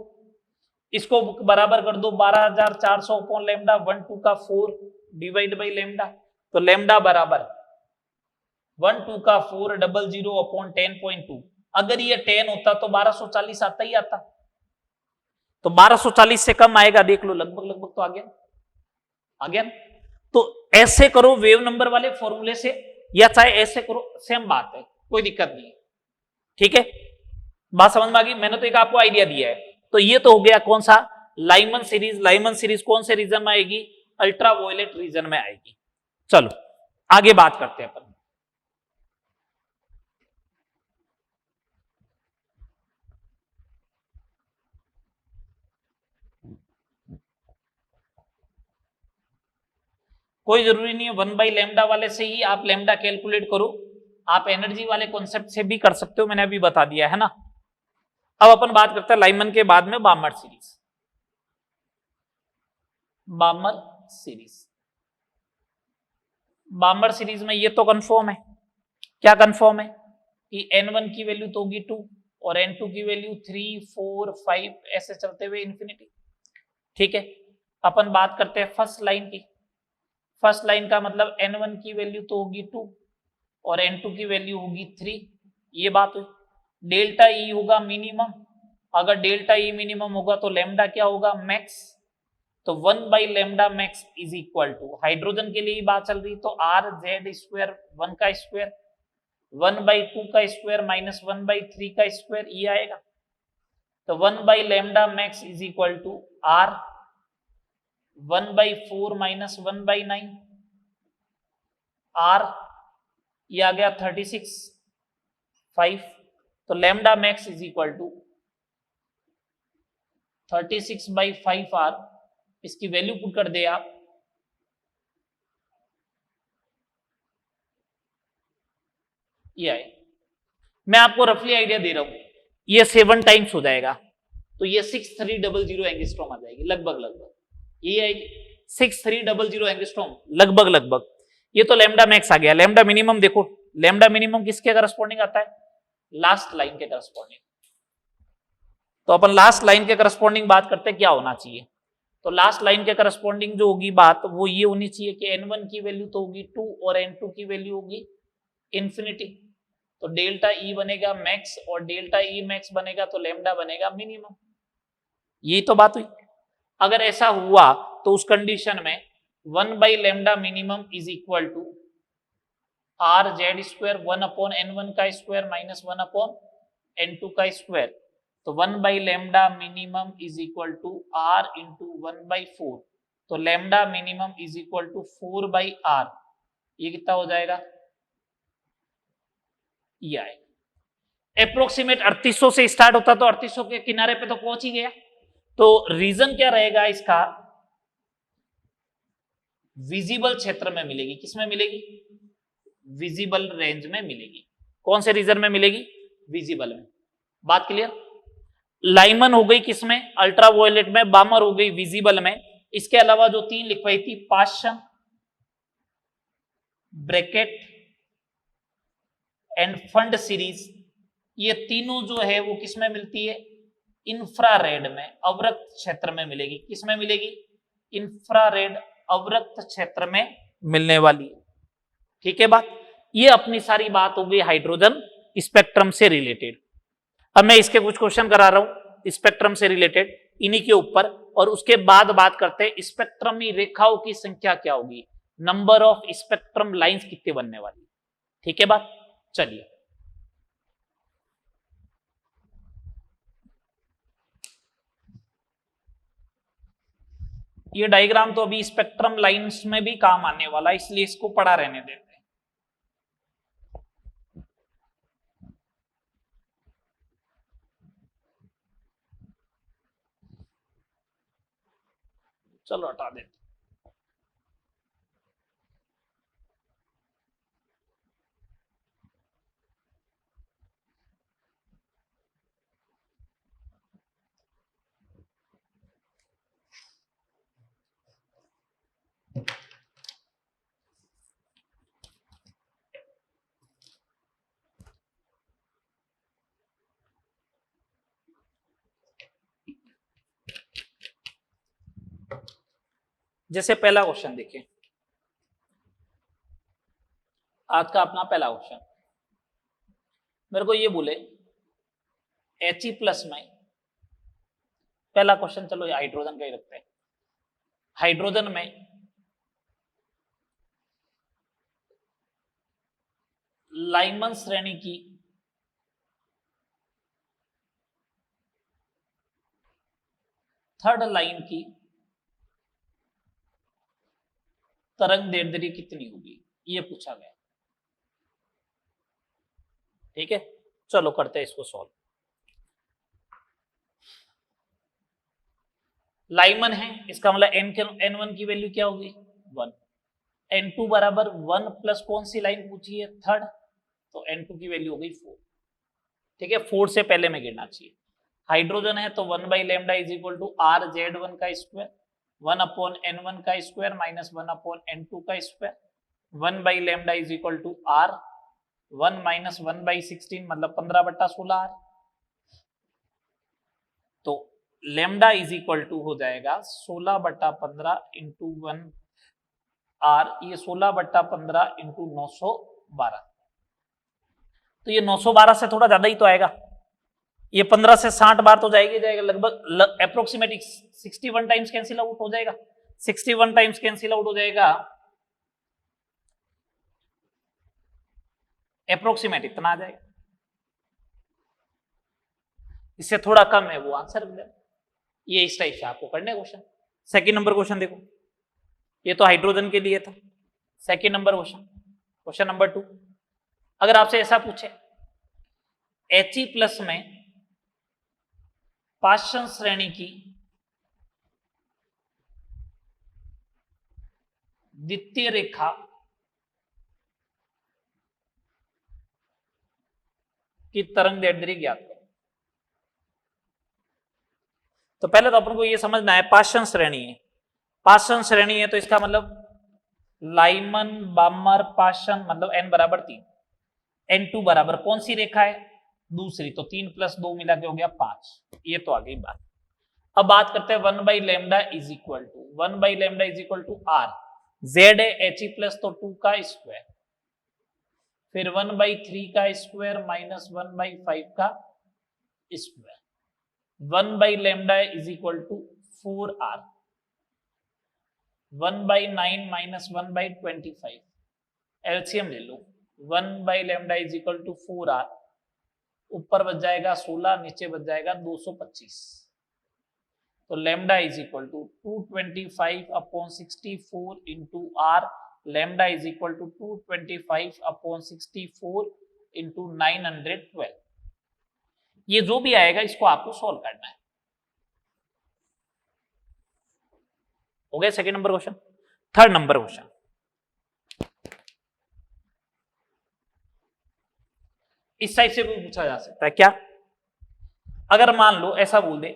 इसको बराबर कर दो 12400 अपॉन लैम्डा 1 2 का 4 डिवाइड बाई लैम्डा, तो लैम्डा बराबर 1 2 का 4 00 अपॉन 10.2। अगर ये 10 होता तो 1240 आता ही आता, तो 1240 से कम आएगा, देख लो लगभग तो आ गया। तो ऐसे करो वेव नंबर वाले फॉर्मूले से, या चाहे ऐसे करो, सेम बात है, कोई दिक्कत नहीं। ठीक है, बात समझ में आ गई। मैंने तो एक आपको आइडिया दिया है। तो ये तो हो गया कौन सा लाइमन सीरीज। लाइमन सीरीज कौन से रीजन में आएगी, अल्ट्रावायलेट रीजन में आएगी। चलो आगे बात करते हैं अपन। कोई जरूरी नहीं है 1 लैम्डा वाले से ही आप लैम्डा कैलकुलेट करो, आप एनर्जी वाले कॉन्सेप्ट से भी कर सकते हो, मैंने अभी बता दिया है ना। अब अपन बात करते हैं लाइमन के बाद में बामर सीरीज। बामर सीरीज में ये तो कंफर्म है, क्या कंफर्म है कि n1 की वैल्यू तो होगी 2 और n2 की वैल्यू 3 4 5 ऐसे चलते हुए इंफिनिटी। ठीक है, अपन बात करते हैं फर्स्ट लाइन की। फर्स्ट लाइन का मतलब n1 की वैल्यू तो होगी 2 और n2 की वैल्यू होगी 3, ये बात हुई। डेल्टा ई होगा मिनिमम, अगर डेल्टा ई मिनिमम होगा तो लैम्डा क्या होगा मैक्स, तो 1 lambda max is equal to, hydrogen के लिए ही बात चल रही, तो आर जेड स्क्वायर 1 का स्क्वायर 1/2 का स्क्वायर माइनस 1/3 का स्क्वायर, ये आएगा। तो 1 lambda max is equal to R 1/4 minus 1/9 R, ये आ गया 36 5, तो lambda max is equal to 36/5 R. इसकी वैल्यू पुट कर दे आप, ये आए। मैं आपको रफली आइडिया दे रहा हूं, ये 7 टाइम्स हो जाएगा, तो ये 6300 एंगस्ट्रॉम आ जाएगी लगभग, ये आएगी 6300 एंगस्ट्रॉम लगभग। ये तो लैम्डा मैक्स आ गया। लैम्डा मिनिमम देखो, लैम्डा मिनिमम किसके करस्पॉन्डिंग आता है, लास्ट लाइन के करस्पॉन्डिंग। तो अपन लास्ट लाइन के करस्पॉन्डिंग बात करते हैं क्या होना चाहिए, तो लास्ट लाइन के करस्पॉन्डिंग जो होगी बात वो ये होनी चाहिए कि n1 की वैल्यू तो होगी 2 और n2 की वैल्यू होगी इंफिनिटी, तो डेल्टा ई बनेगा मैक्स और डेल्टा ई मैक्स बनेगा तो लैम्डा बनेगा मिनिमम, यही तो बात हुई। अगर ऐसा हुआ तो उस कंडीशन में 1 lambda minimum is equal to R Z square 1 upon n1 का स्क्वायर माइनस 1 अपॉन n2 का स्क्वायर, तो 1 lambda minimum is equal to R into 1/4, तो lambda minimum is equal to 4/r, ये कितना हो जाएगा, ये आएगा अप्रोक्सीमेट 3800 से स्टार्ट होता तो 3800 के किनारे पे तो पहुंच ही गया। तो रीजन क्या रहेगा इसका, विजिबल क्षेत्र में मिलेगी, किसमें मिलेगी, विजिबल रेंज में मिलेगी। कौन से रीजन में मिलेगी, विजिबल में। बात क्लियर। लाइमन हो गई किसमें, अल्ट्रावायलेट में, बामर हो गई विजिबल में। इसके अलावा जो 3 लिखवाई थी, Paschen, bracket end fund series, ये तीनों जो है वो किसमें मिलती है, इंफ्रारेड में, अवरक्त क्षेत्र में मिलेगी। किसमें मिलेगी, इंफ्रारेड अवरक्त क्षेत्र में मिलने वाली है। ठीक है बात, ये अपनी सारी बात हो गई हाइड्रोजन स्पेक्ट्रम से रिलेटेड। अब मैं इसके कुछ क्वेश्चन करा रहा हूं स्पेक्ट्रम से रिलेटेड। इन्हीं के ऊपर, और उसके बाद बात करते हैं स्पेक्ट्रमी रेखाओं की संख्या क्या होगी, नंबर ऑफ स्पेक्ट्रम लाइंस कितने बनने वाली। ठीक है बात, चलिए ये डायग्राम तो अभी स्पेक्ट्रम लाइंस में भी काम आने वाला है, इसलिए इसको पढ़ा रहने देते हैं। चलो हटा देते। जैसे पहला क्वेश्चन देखिए, आज का अपना पहला क्वेश्चन मेरे को ये बोले He प्लस में, पहला क्वेश्चन चलो हाइड्रोजन का ही रखते हैं। हाइड्रोजन में लाइमन श्रेणी की थर्ड लाइन की तरंग दैर्ध्य कितनी होगी, ये पूछा गया। ठीक है, चलो करते हैं इसको सॉल्व। लाइमन है, इसका मतलब n1 की वैल्यू क्या होगी 1, n2 बराबर 1 प्लस कौन सी लाइन पूछी है थर्ड, तो n2 की वैल्यू हो गई 4। ठीक है, 4 से पहले में गिरना चाहिए। हाइड्रोजन है तो 1 by lambda is equal to R Z one का स्क्वायर, 1 अपॉन n1 का स्क्वायर माइनस 1 अपॉन n2 का square, 1 by lambda is equal to R 1 minus 1 by 16 मतलब 15/16 आर। तो लेमडा इज इक्वल टू हो जाएगा 16/15 इंटू 1 आर, ये 16/15 into 912। तो ये 912 से थोड़ा ज्यादा ही तो आएगा, ये 15 से 60 बार तो जाएगी जाएगा, लगभग अप्रोक्सीमेटली 61 टाइम्स कैंसिल आउट हो जाएगा, 61 टाइम्स कैंसिल आउट हो जाएगा, अप्रोक्सीमेट इतना आ जाएगा। इससे थोड़ा कम है वो आंसर मिलेगा। ये इस टाइप से आपको करना है क्वेश्चन। सेकंड नंबर क्वेश्चन देखो, ये तो हाइड्रोजन के लिए था। Second number question, question number 2, अगर आपसे ऐसा पूछे He प्लस में पाषाण श्रेणी की द्वितीय रेखा की तरंग दैर्ध्य ज्ञात करो। तो पहले तो अपन को ये समझना है पाषाण श्रेणी है, पाषाण श्रेणी है तो इसका मतलब लाइमन बामर पाषाण मतलब n बराबर 3, n2 बराबर कौन सी रेखा है दूसरी, तो 3 प्लस 2 मिला के हो गया 5। ये तो आ गई बात। अब बात करते हैं 1 by lambda is equal to 1 by lambda is equal to R, Z है He प्लस तो 2 का स्क्वायर, फिर 1 बाई 3 का स्क्वायर माइनस 1 बाई 5 का square, 1 by lambda is equal to 4 R, 1 by 9 minus 1 by 25, LCM ले लो, 1 by lambda is equal to 4 R, ऊपर बच जाएगा 16 नीचे बच जाएगा 225, तो lambda is equal to 225 upon 64 into R, lambda is equal to 225 upon 64 into 912। ये जो भी आएगा इसको आपको सॉल्व करना है। हो गया second number question. Third number question, इस टाइप से भी पूछा जा सकता है क्या, अगर मान लो ऐसा बोल दे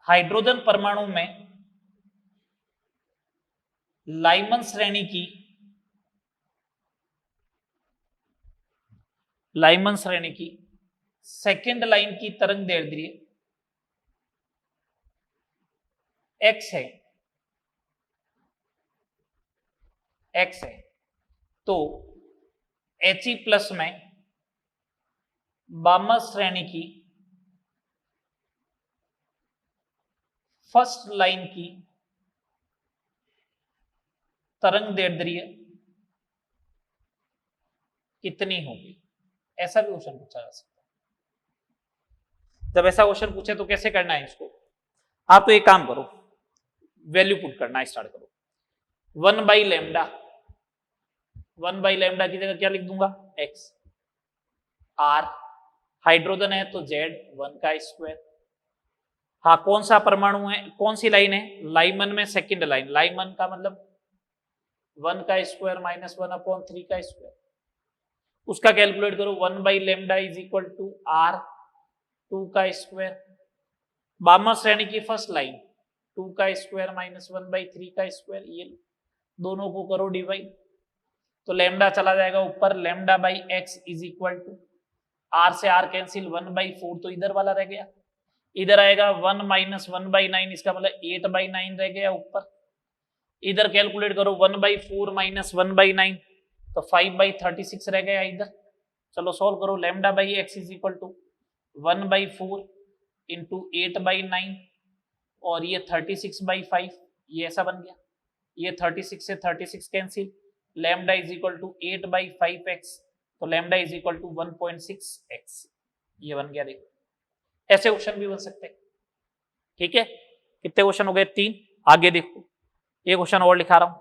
हाइड्रोजन परमाणु में लाइमन श्रेणी की सेकेंड लाइन की तरंग दैर्ध्य x है, तो He प्लस में बामर श्रेणी की फर्स्ट लाइन की तरंग दैर्ध्य कितनी होगी, ऐसा भी क्वेश्चन पूछा जा सकता है। जब ऐसा क्वेश्चन पूछे तो कैसे करना है इसको, आप तो एक काम करो, वैल्यू पुट करना स्टार्ट करो। 1/λ, 1/λ की जगह क्या लिख दूंगा, x। r हाइड्रोजन है तो z 1 का स्क्वायर। हाँ, कौन सा परमाणु है, कौन सी लाइन है, लाइमन में सेकंड लाइन, लाइमन का मतलब 1 का स्क्वायर माइनस 1/3 का स्क्वायर, उसका कैलकुलेट करो। 1/λ इज इक्वल टू r 2 का स्क्वायर। बामा श्रेणी की फर्स्ट लाइन 2 का स्क्वायर माइनस 1/3 का स्क्वायर, ये दोनों को करो डिवाइड, तो लैम्डा चला जाएगा ऊपर, lambda by X is equal to r से r कैंसिल 1/4, तो इधर वाला रह गया, इधर आएगा 1 माइनस 1/9, इसका मतलब 8/9 रह गया ऊपर। इधर कैलकुलेट करो 1/4 माइनस 1/9, तो 5/36 रह गया इधर। चलो सॉल्व करो, lambda by X is equal to 1/4 into 8/9 और ये 36/5, ये ऐसा बन गया। ये 36 से 36 cancel, lambda is equal to 8/5x, तो lambda is equal to 1.6x, ये बन गया। देखो ऐसे क्वेश्चन भी बन सकते हैं, ठीक है। कितने क्वेश्चन हो गए, 3। आगे देखो, ये क्वेश्चन और लिखा रहा हूं।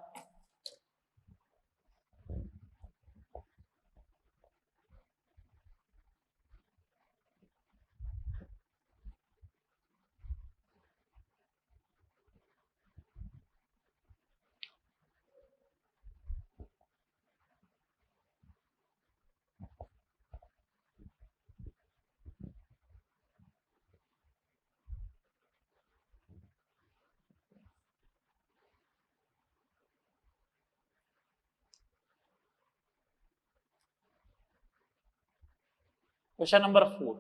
क्वेश्चन नंबर 4,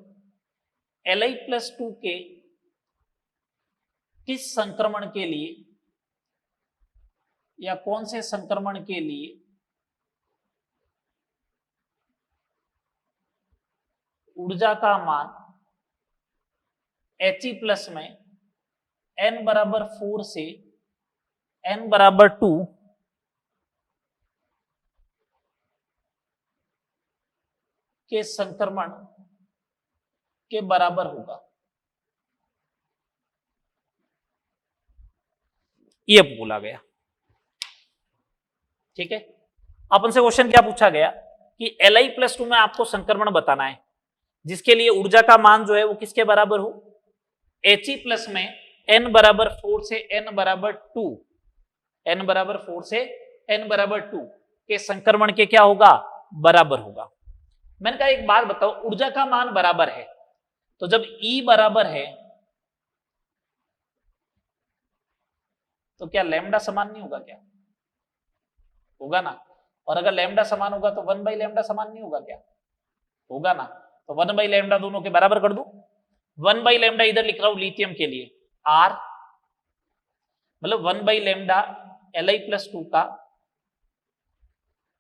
Li+2 के किस संक्रमण के लिए या कौन से संक्रमण के लिए ऊर्जा का मान He+ में n बराबर 4 से n बराबर 2 के संक्रमण के बराबर होगा, ये बोला गया, ठीक है। अपन से क्वेश्चन क्या पूछा गया कि Li+2 में आपको संक्रमण बताना है जिसके लिए ऊर्जा का मान जो है वो किसके बराबर हो, He+ में n बराबर 4 से n बराबर 2, n बराबर 4 से n बराबर 2 के संक्रमण के क्या होगा, बराबर होगा। मैंने कहा एक बात बताओ, ऊर्जा का मान बराबर है तो जब E बराबर है तो क्या लैम्डा समान नहीं होगा, क्या होगा ना। और अगर लैम्डा समान होगा तो 1/λ समान नहीं होगा, क्या होगा ना। तो 1/λ दोनों के बराबर कर दो। 1/λ इधर लिख रहा हूं लिथियम के लिए R, मतलब 1/λ Li+2 का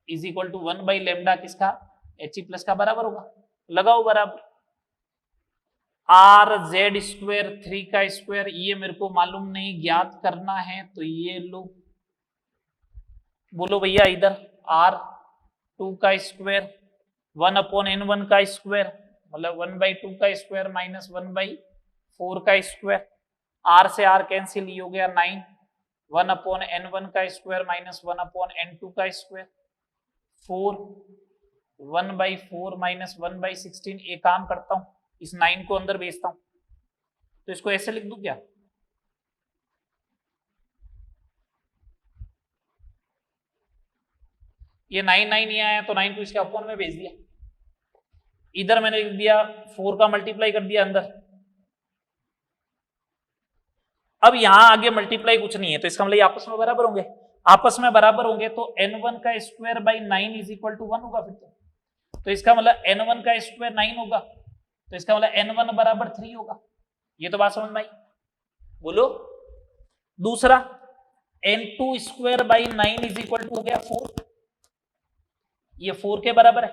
इज इक्वल टू 1/λ किसका, He+ का बराबर होगा। लगाओ बराबर, R(z²) 3 का स्क्वायर, ये मेरे को मालूम नहीं, ज्ञात करना है तो ये लो, बोलो भैया इधर R2 का स्क्वायर 1/n1 का स्क्वायर, मतलब 1/2 का स्क्वायर माइनस 1/4 का स्क्वायर, R से R कैंसिल, ये हो गया 9, 1/n1 का स्क्वायर माइनस 1/n2 का स्क्वायर, 4, 1/4 माइनस 1/16। एक काम करता हूं, इस 9 को अंदर भेजता हूं, तो इसको ऐसे लिख दूं क्या, ये 9 9 नहीं आया तो 9 को इसके अपॉन में भेज दिया, इधर मैंने लिख दिया 4 का मल्टीप्लाई कर दिया अंदर। अब यहां आगे मल्टीप्लाई कुछ नहीं है तो इसका मतलब आपस में बराबर होंगे, आपस में बराबर होंगे तो n1 का square by 9 is equal to 1 होगा। फिर तो इसका मतलब n1 का स्क्वायर 9 होगा, तो इसका मतलब n1 बराबर 3 होगा। ये तो बात समझ में आई, बोलो। दूसरा n2 square by 9 is equal to हो गया 4, ये 4 के बराबर है।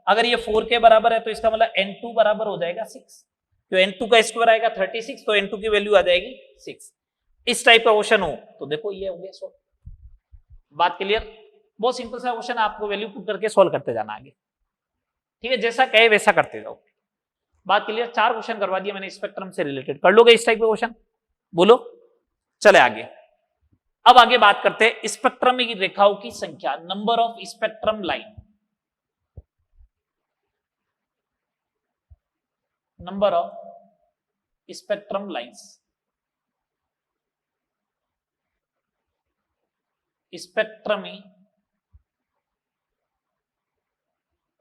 अगर ये 4 के बराबर है तो इसका मतलब n2 बराबर हो जाएगा 6, तो n2 का स्क्वायर आएगा 36, तो n2 की वैल्यू आ जाएगी 6। इस टाइप का क्वेश्चन हो तो देखो ये हो गया सॉल्व। बात क्लियर? बहुत सिंपल सा क्वेश्चन, आपको वैल्यू पुट करके सॉल्व करते जाना आगे। ठीक है, जैसा कहे वैसा करते जाओ। बात क्लियर? 4 क्वेश्चन करवा दिया मैंने स्पेक्ट्रम से रिलेटेड, कर लोगे इस टाइप का क्वेश्चन? बोलो, चले आगे। अब आगे बात करते हैं स्पेक्ट्रम की रेखाओं की संख्या, number of spectrum line. Number of spectrum lines, स्पेक्ट्रमी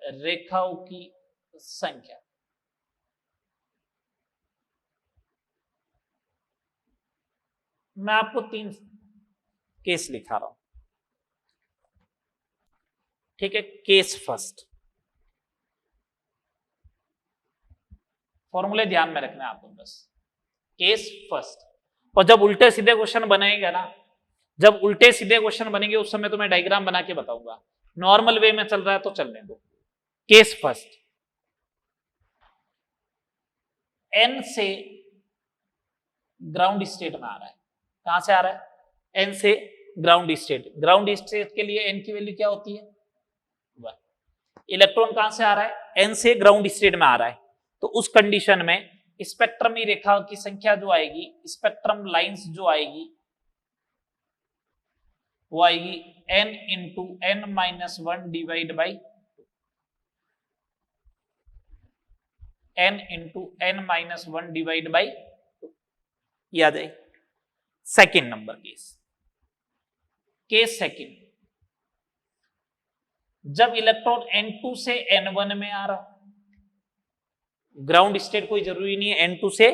रेखाओं की संख्या। मैं आपको 3 केस लिखा रहा हूं, ठीक है? केस फर्स्ट, फॉर्मूले ध्यान में रखना है आपको बस। केस फर्स्ट, और जब उल्टे सीधे क्वेश्चन बनेगा ना, जब उल्टे सीधे क्वेश्चन बनेंगे उस समय तो मैं डायग्राम बना के बताऊंगा। नॉर्मल वे में चल रहा है तो चलने दो। केस फर्स्ट, एन से ग्राउंड स्टेट में आ रहा है। कहां से आ रहा है? एन से ग्राउंड स्टेट। ग्राउंड स्टेट के लिए एन की वैल्यू क्या होती है? 1। इलेक्ट्रॉन कहां से आ रहा है? एन से ग्राउंड स्टेट में आ रहा है। तो उस कंडीशन में स्पेक्ट्रमी रेखा की संख्या जो आएगी, स्पेक्ट्रम लाइंस जो आएगी, वो आएगी n into n minus 1 divide by n into n minus 1 divide by, याद है? Second number case, case second, जब इलेक्ट्रॉन n2 से n1 में आ रहा, ग्राउंड स्टेट कोई जरूरी नहीं है, n2 से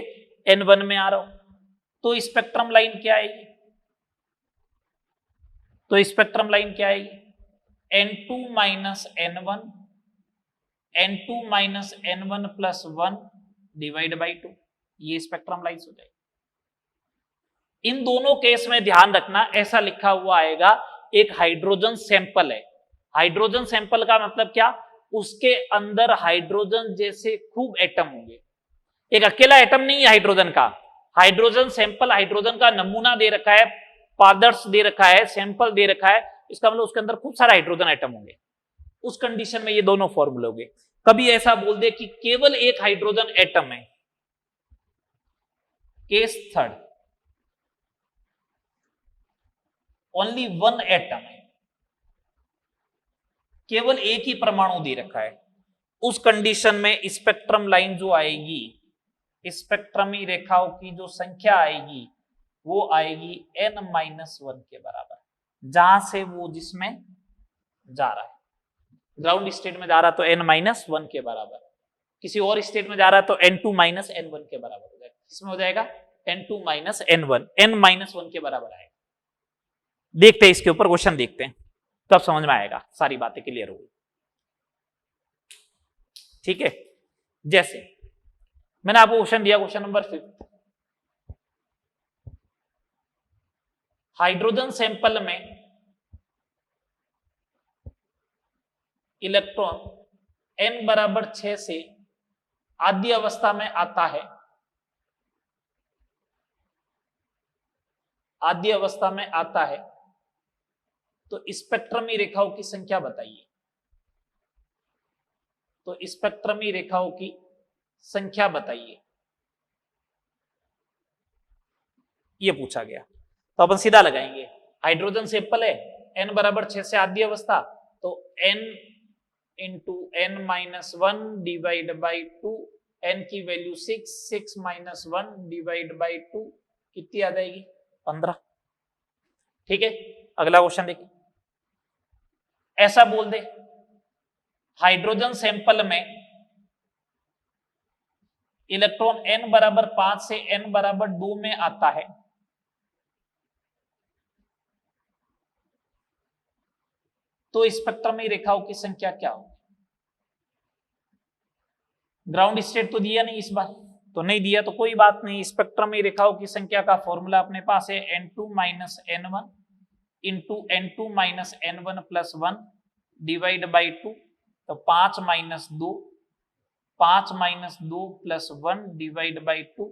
n1 में आ रहा हो, तो स्पेक्ट्रम लाइन क्या आएगी? तो स्पेक्ट्रम लाइन क्या आएगी? n2 minus n1, n2 minus n1 plus 1 divide by 2, ये स्पेक्ट्रम लाइन हो जाएगी। इन दोनों केस में ध्यान रखना, ऐसा लिखा हुआ आएगा, एक हाइड्रोजन सैंपल है। हाइड्रोजन सैंपल का मतलब क्या? उसके अंदर हाइड्रोजन जैसे खूब एटम होंगे। एक अकेला एटम नहीं है हाइड्रोजन का, हाइड्रोजन सैंपल, हाइड्रोजन का नमूना दे रखा है, पादर्श दे रखा है, सैंपल दे रखा है, इसका मतलब उसके अंदर खूब सारा हाइड्रोजन एटम होंगे। उस कंडीशन में ये दोनों फॉर्मूले होंगे। कभी ऐसा बोल दे कि केवल एक हाइड्रोजन एटम है, केस थर्ड, ओनली 1 एटम है, केवल एक ही परमाणु दे रखा है, उस कंडीशन में स्पेक्ट्रम लाइन जो आएगी, स्पेक्ट्रमी रेखाओं की जो संख्या आएगी, वो आएगी n माइनस 1 के बराबर, जहां से वो जिसमें जा रहा है। ग्राउंड स्टेट में जा रहा तो n माइनस 1 के बराबर, किसी और स्टेट में जा रहा तो n2 माइनस n1 के बराबर हो जाएगा। इसमें हो जाएगा n2 minus n1, n minus 1 के बराबर आएगा। देखते हैं इसके ऊपर क्वेश्चन, देखते हैं तब समझ में आएगा, सारी बातें क्लियर होगी। ठीक है, जैसे मैंने आपको क्वेश्चन दिया, क्वेश्चन नंबर 5, हाइड्रोजन सैंपल में इलेक्ट्रॉन n बराबर 6 से आद्य अवस्था में आता है, आद्य अवस्था में आता है, तो स्पेक्ट्रमी रेखाओं की संख्या बताइए। तो स्पेक्ट्रमी रेखाओं की संख्या बताइए, ये पूछा गया। तो अपन सीधा लगाएंगे, हाइड्रोजन सैंपल है, n बराबर 6 से आद्य अवस्था, तो n into n minus 1 divide by 2, n की वैल्यू 6, 6 माइनस 1 डिवाइड बाई 2 कितनी आ जाएगी? 15। ठीक है, अगला क्वेश्चन देखिए, ऐसा बोल दे, हाइड्रोजन सैंपल में इलेक्ट्रॉन n बराबर 5 से n बराबर 2 में आता है, तो स्पेक्ट्रमी रेखाओं की संख्या क्या होगी? ग्राउंड स्टेट तो दिया नहीं इस बार, तो नहीं दिया तो कोई बात नहीं। स्पेक्ट्रमी रेखाओं की संख्या का फॉर्मूला अपने पास है n2 minus n1 into n2 minus n1 plus 1 divide by 2, तो 5 minus 2, 5 minus 2 plus 1 divide by 2,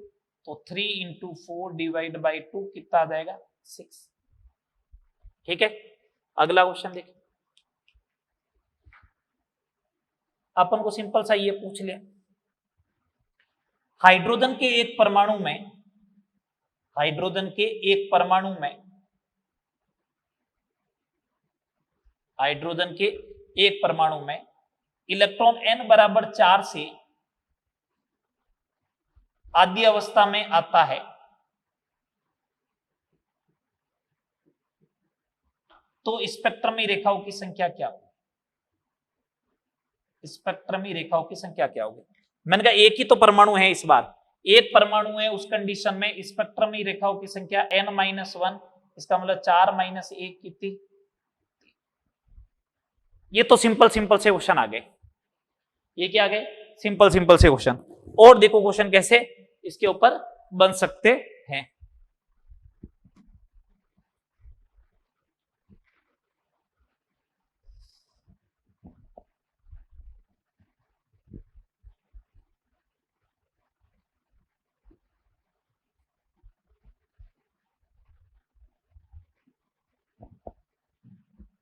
तो 3 इंटू 4 डिवाइड बाई 2 कितना आ जाएगा 6। ठीक है, अगला क्वेश्चन देखिए। अपन को सिंपल सा ये पूछ लिया, हाइड्रोजन के एक परमाणु में, हाइड्रोजन के एक परमाणु में, हाइड्रोजन के एक परमाणु में इलेक्ट्रॉन n बराबर 4 से आद्य अवस्था में आता है, तो स्पेक्ट्रमी रेखाओं की संख्या क्या होगी? स्पेक्ट्रमी रेखाओं की संख्या क्या होगी? मैंने कहा एक ही तो परमाणु है, इस बार एक परमाणु है, उस कंडीशन में स्पेक्ट्रमी रेखाओं की संख्या n-1, इसका मतलब 4 - 1 कितनी? ये तो सिंपल से क्वेश्चन आ गए। ये क्या आ गए? सिंपल से क्वेश्चन। और देखो क्वेश्चन कैसे इसके ऊपर बन सकते हैं।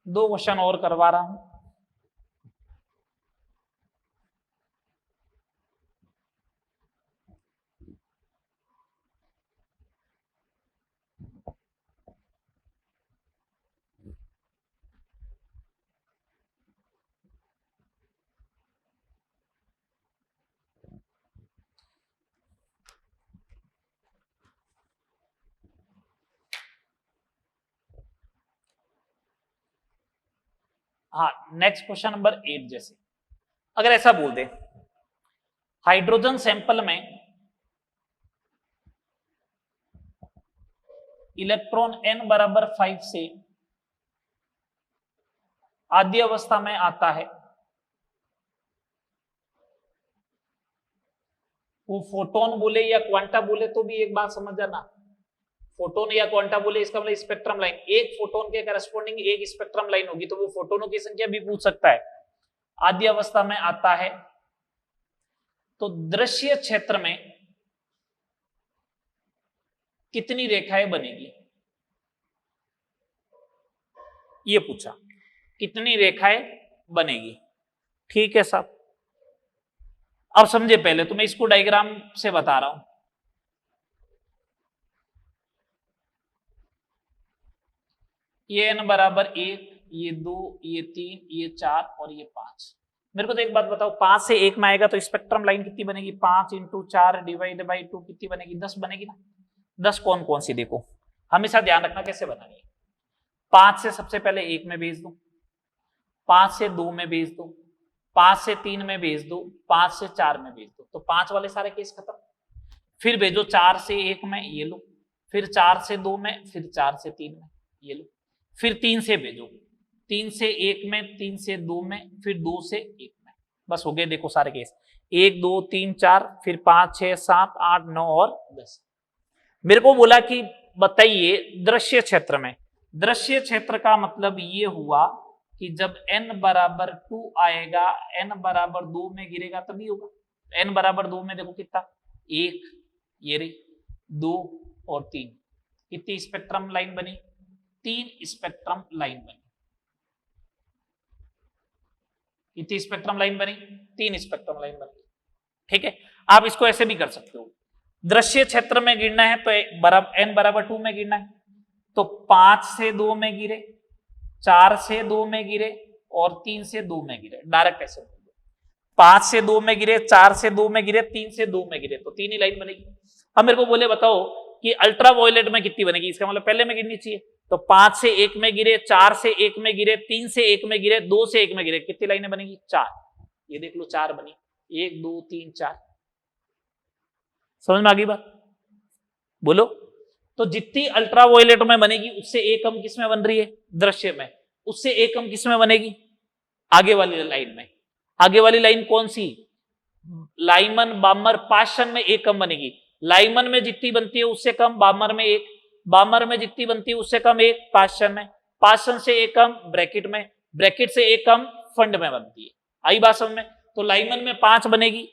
दो क्वेश्चन और करवा रहा हूं। हाँ, नेक्स्ट क्वेश्चन नंबर 8 जैसे अगर ऐसा बोल दे, हाइड्रोजन सैंपल में इलेक्ट्रॉन n बराबर 5 से आद्य अवस्था में आता है, वो फोटोन बोले या क्वांटा बोले तो भी एक बात समझ जाना, फोटोन या क्वांटा बोले इसका मतलब स्पेक्ट्रम लाइन, एक फोटोन के करस्पॉन्डिंग एक स्पेक्ट्रम लाइन होगी, तो वो फोटोनों की संख्या भी पूछ सकता है। आद्य अवस्था में आता है तो दृश्य क्षेत्र में कितनी रेखाएं बनेगी, ये पूछा, कितनी रेखाएं बनेगी। ठीक है साहब, अब समझे, पहले तो मैं इसको डायग्राम से बता रहा हूं। ये n बराबर 1, ये 2, ये 3, ये 4 और ये 5। मेरे को तो एक बात बताओ, 5 से 1 में आएगा तो स्पेक्ट्रम लाइन कितनी बनेगी? 5 × 4 डिवाइड बाई 2 कितनी बनेगी? 10 बनेगी ना। 10 कौन कौन सी? देखो हमेशा ध्यान रखना कैसे बनानी है। 5 से सबसे पहले 1 में भेज दो, 5 से 2 में भेज दो, 5 से 3 में भेज दो, 5 से 4 में भेज दो, तो 5 वाले सारे केस खत्म। फिर भेजो 4 से 1 में, ये लो, फिर 4 से 2 में, फिर 4 से 3 में, ये लो, फिर 3 से भेजो, 3 से 1 में, 3 से 2 में, फिर 2 से 1 में। बस हो गए देखो सारे केस, 1 2 3 4, फिर 5 6 7 8 9 और 10। मेरे को बोला कि बताइए दृश्य क्षेत्र में, दृश्य क्षेत्र का मतलब ये हुआ कि जब n बराबर 2 आएगा, n बराबर 2 में गिरेगा तभी होगा। n बराबर 2 में देखो कितना, 1, ये रही, 2 और 3, कितनी स्पेक्ट्रम लाइन बनी? 3 स्पेक्ट्रम लाइन बनी। कितनी स्पेक्ट्रम लाइन बनी? 3 स्पेक्ट्रम लाइन बनी। ठीक है, आप इसको ऐसे भी कर सकते हो, दृश्य क्षेत्र में गिरना है तो n बराबर 2 में गिरना है, तो 5 से 2 में गिरे, 4 से 2 में गिरे और 3 से 2 में गिरे। डायरेक्ट ऐसे 5 से 2 में गिरे, 4 से 2 में गिरे, 3 से 2 में गिरे, तो 3 ही लाइन बनेगी। अब मेरे को बोले बताओ कि अल्ट्रा वायलेट में कितनी बनेगी, इसका मतलब पहले में गिरनी चाहिए, तो 5 से 1 में गिरे, 4 से 1 में गिरे, 3 से 1 में गिरे, 2 से 1 में गिरे, कितनी लाइनें बनेगी? 4। ये देख लो 4 बनी, 1 2 3 4। समझ में आ गई बात? बोलो। तो जितनी अल्ट्रा वायलेट में बनेगी उससे एक कम किस में बन रही है? दृश्य में। उससे एक कम किस में बनेगी? आगे वाली लाइन में। आगे वाली लाइन कौन सी? लाइमन बामर पाशन में एक कम बनेगी। लाइमन में जितनी बनती है उससे कम बामर में एक, बामर में जितनी बनती है उससे कम एक पाशन में, पाशन से एक कम ब्रैकेट में, ब्रैकेट से एक कम फंड में बनती है। आई बात समझ में? तो लाइमन में 5 बनेगी,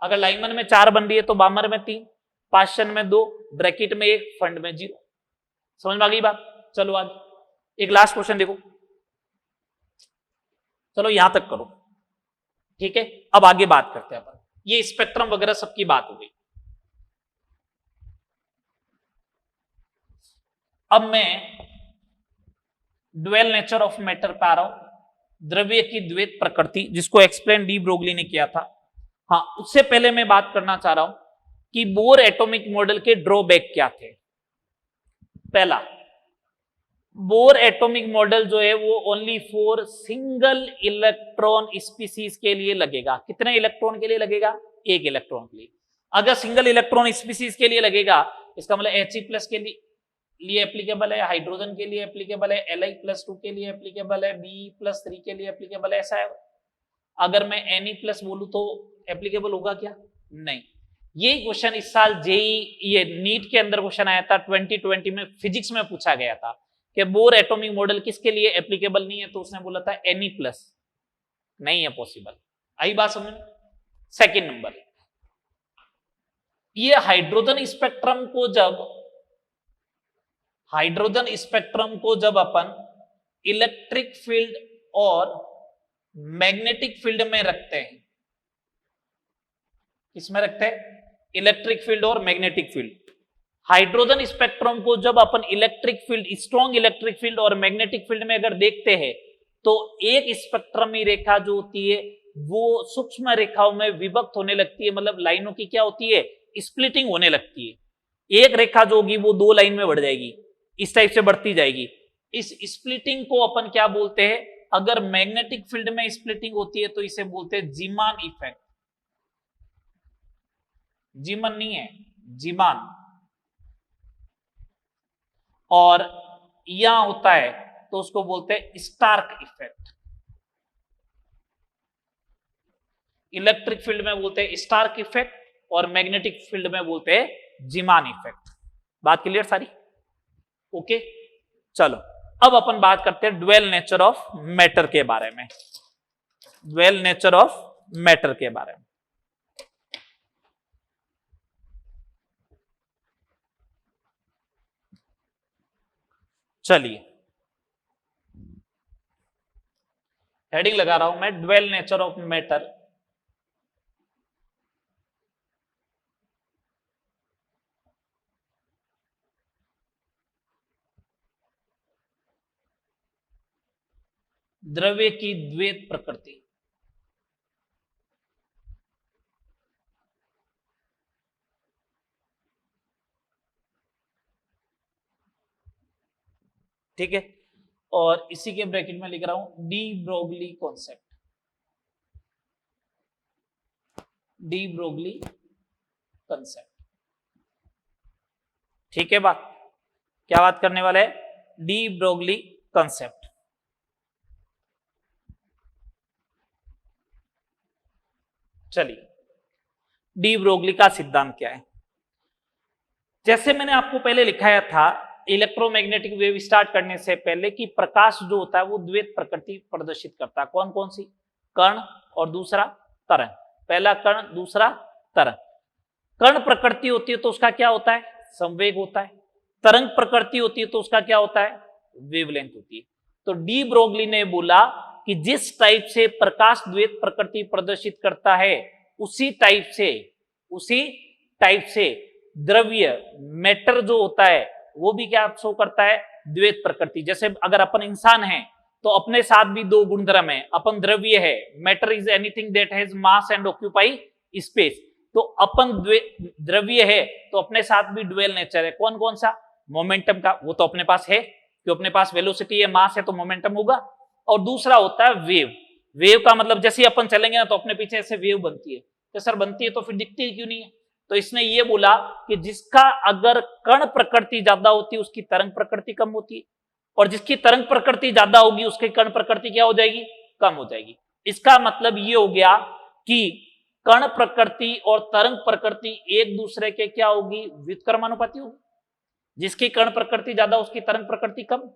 अगर लाइमन में 4 बन रही है तो बामर में 3, पार्शन में 2, ब्रैकेट में 1, फंड में 0। समझ में आ गई बात? चलो आगे एक लास्ट क्वेश्चन देखो, चलो यहां तक करो, ठीक है। अब आगे बात करते हैं अपन, ये स्पेक्ट्रम वगैरह सबकी बात हो गई। अब मैं ड्वेल नेचर ऑफ मैटर पे आ रहा हूं, द्रव्य की द्वैत प्रकृति, जिसको एक्सप्लेन डी ब्रोगली ने किया था। हाँ, उससे पहले मैं बात करना चाह रहा हूं कि बोर एटॉमिक मॉडल के ड्रॉबैक क्या थे। पहला, बोर एटॉमिक मॉडल जो है वो only for single electron species के लिए लगेगा। कितने इलेक्ट्रॉन के लिए लगेगा? एक इलेक्ट्रॉन के लिए। अगर सिंगल इलेक्ट्रॉन स्पीसीज के लिए लगेगा, इसका मतलब He+ के लिए एप्लीकेबल है, हाइड्रोजन के लिए एप्लीकेबल है, Li+2 के लिए एप्लीकेबल है, Be+3 के लिए एप्लीकेबल है, ऐसा है। अगर मैं Ne+ बोलूं तो एप्लीकेबल होगा क्या? नहीं। ये क्वेश्चन इस साल जेई ये नीट के अंदर क्वेश्चन आया था 2020 में, फिजिक्स में पूछा गया था कि बोर एटॉमिक मॉडल किसके लिए एप्लीकेबल नहीं है, तो उसने बोला था Ne+, नहीं है पॉसिबल। आई बात समझ में? सेकंड नंबर, ये हाइड्रोजन स्पेक्ट्रम को जब अपन इलेक्ट्रिक फील्ड और मैग्नेटिक फील्ड में रखते हैं, किसमें रखते हैं? इलेक्ट्रिक फील्ड और मैग्नेटिक फील्ड। हाइड्रोजन स्पेक्ट्रम को जब अपन electric field, strong electric field और मैग्नेटिक फील्ड में अगर देखते हैं, तो एक स्पेक्ट्रमी रेखा जो होती है वो सूक्ष्म रेखाओं में विभक्त होने लगती है, मतलब लाइनों की क्या होती है? स्प्लिटिंग होने लगती है। एक रेखा जो होगी वो 2 लाइन में बढ़ जाएगी, इस टाइप से बढ़ती जाएगी। इस स्प्लिटिंग को अपन क्या बोलते हैं? अगर मैग्नेटिक फील्ड में स्प्लिटिंग होती है तो इसे बोलते हैं जीमान इफेक्ट। जीमन नहीं है, जीमान। और यहां होता है तो उसको बोलते हैं स्टार्क इफेक्ट। इलेक्ट्रिक फील्ड में बोलते हैं स्टार्क इफेक्ट और मैग्नेटिक फील्ड में बोलते हैं जीमान इफेक्ट। बात क्लियर सारी? ओके, चलो अब अपन बात करते हैं ड्वेल नेचर ऑफ मैटर के बारे में। ड्वेल नेचर ऑफ मैटर के बारे में चलिए, हेडिंग लगा रहा हूं मैं, ड्वेल नेचर ऑफ मैटर। द्रव्य की द्वैत प्रकृति। ठीक है, और इसी के ब्रैकेट में लिख रहा हूं de Broglie concept. De Broglie concept, ठीक है। बात क्या बात करने वाला है? De Broglie concept. चलिए, डी ब्रोगली का सिद्धांत क्या है? जैसे मैंने आपको पहले लिखाया था इलेक्ट्रोमैग्नेटिक वेव स्टार्ट करने से पहले कि प्रकाश जो होता है वो द्वैत प्रकृति प्रदर्शित करता है। कौन कौन सी? कण और दूसरा तरंग। पहला कण, दूसरा तरंग। कण प्रकृति होती है तो उसका क्या होता है? संवेग होता है। तरंग प्रकृति होती है तो उसका क्या होता है? वेवलेंथ होती है। तो डी ब्रोगली ने बोला कि जिस टाइप से प्रकाश द्वैत प्रकृति प्रदर्शित करता है, उसी टाइप से द्रव्य मैटर जो होता है वो भी क्या शो करता है? द्वैत प्रकृति। जैसे अगर अपन इंसान हैं तो अपने साथ भी 2 गुणधर्म है, अपन द्रव्य है, matter is anything that has mass and occupy space. तो अपन द्रव्य है तो अपने साथ भी ड्वेल नेचर है। कौन कौन सा? मोमेंटम का, वो तो अपने पास है, क्योंकि अपने पास वेलोसिटी है, मास है, तो मोमेंटम होगा। और दूसरा होता है वेव। वेव का मतलब जैसे ही अपन चलेंगे ना तो अपने पीछे ऐसे वेव बनती है। तो सर बनती है तो फिर दिखती क्यों नहीं है? तो इसने ये बोला कि जिसका अगर कण प्रकृति ज्यादा होती है उसकी तरंग प्रकृति कम होती है, और जिसकी तरंग प्रकृति ज्यादा होगी उसकी कण प्रकृति क्या हो जाएगी? कम हो जाएगी। इसका मतलब ये हो गया कि कण प्रकृति और तरंग प्रकृति एक दूसरे के क्या होगी? व्युत्क्रमानुपाती होगी। जिसकी कण प्रकृति ज्यादा उसकी तरंग प्रकृति कम,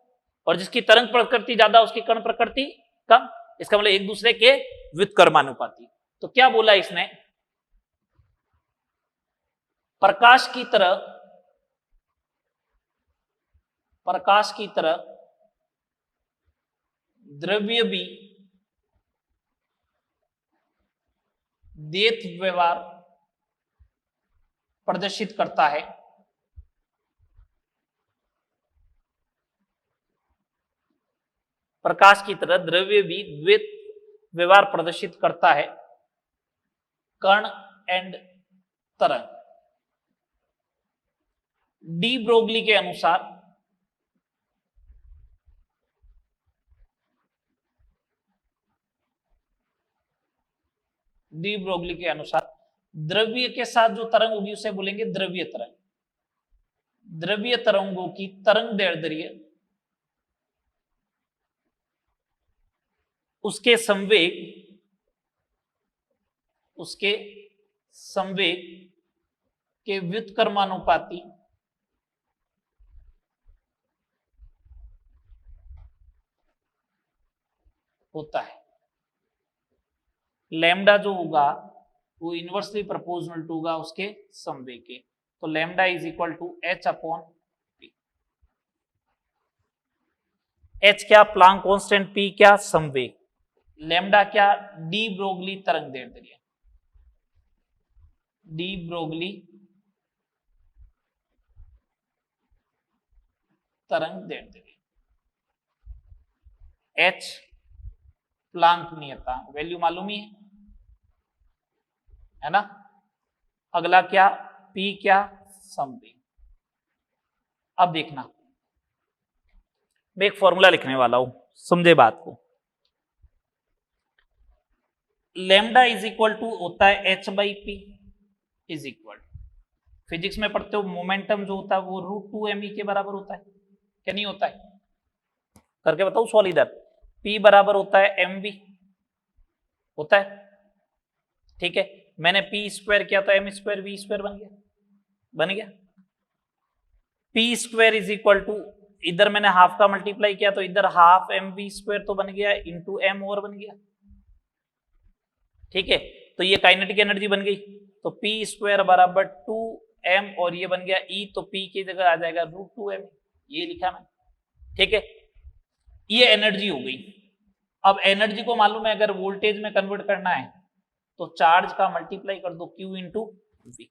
और जिसकी तरंग प्रकृति ज्यादा उसकी कण प्रकृति कम। इसका मतलब एक दूसरे के व्युत्क्रमानुपाती। तो क्या बोला इसने? प्रकाश की तरह द्रव्य भी द्वैत व्यवहार प्रदर्शित करता है। प्रकाश की तरह द्रव्य भी द्वैत व्यवहार प्रदर्शित करता है, कण एंड तरंग। डी ब्रोगली के अनुसार द्रव्य के साथ जो तरंग होगी उसे बोलेंगे द्रव्य तरंग। द्रव्य तरंगों की तरंग दैर्ध्य उसके संवेग के व्युत्क्रमानुपाती होता है। लैम्डा जो होगा वो इनवर्सली प्रोपोर्शनल टू होगा उसके संवेग के। तो lambda is equal to H upon P. H क्या प्लांक कांस्टेंट, पी क्या संवेग, लैम्डा क्या डी ब्रोगली तरंग दैर्ध्य। डी ब्रोगली तरंग दैर्ध्य, एच प्लांक नियतांक, वैल्यू मालूम ही है ना। अगला क्या, पी क्या संवेग। अब देखना, मैं एक फॉर्मूला लिखने वाला हूं, समझे बात को। लैम्डा इज इक्वल टू होता है H by P is equal, physics में पढ़ते हो मोमेंटम जो होता है वो √2 के बराबर होता है, क्या नहीं होता है, करके बताओ सॉल्व इधर। P बराबर होता है mv, होता है, ठीक है। मैंने P स्क्वायर किया तो m स्क्वायर v स्क्वायर बन गया। P square is equal to, इधर मैंने हाफ का मल्टीप्लाई किया तो इधर हाफ mv स्क्वायर तो बन गया, इंटू m और बन गया, ठीक है। तो ये काइनेटिक एनर्जी बन गई, तो P स्क्वायर बराबर 2m और ये बन गया E, तो P की जगह आ जाएगा √2m, ये लिखा मैं, ठीक है। ये एनर्जी हो गई। अब एनर्जी को मालूम है अगर वोल्टेज में कन्वर्ट करना है तो चार्ज का मल्टीप्लाई कर दो Q इंटू V,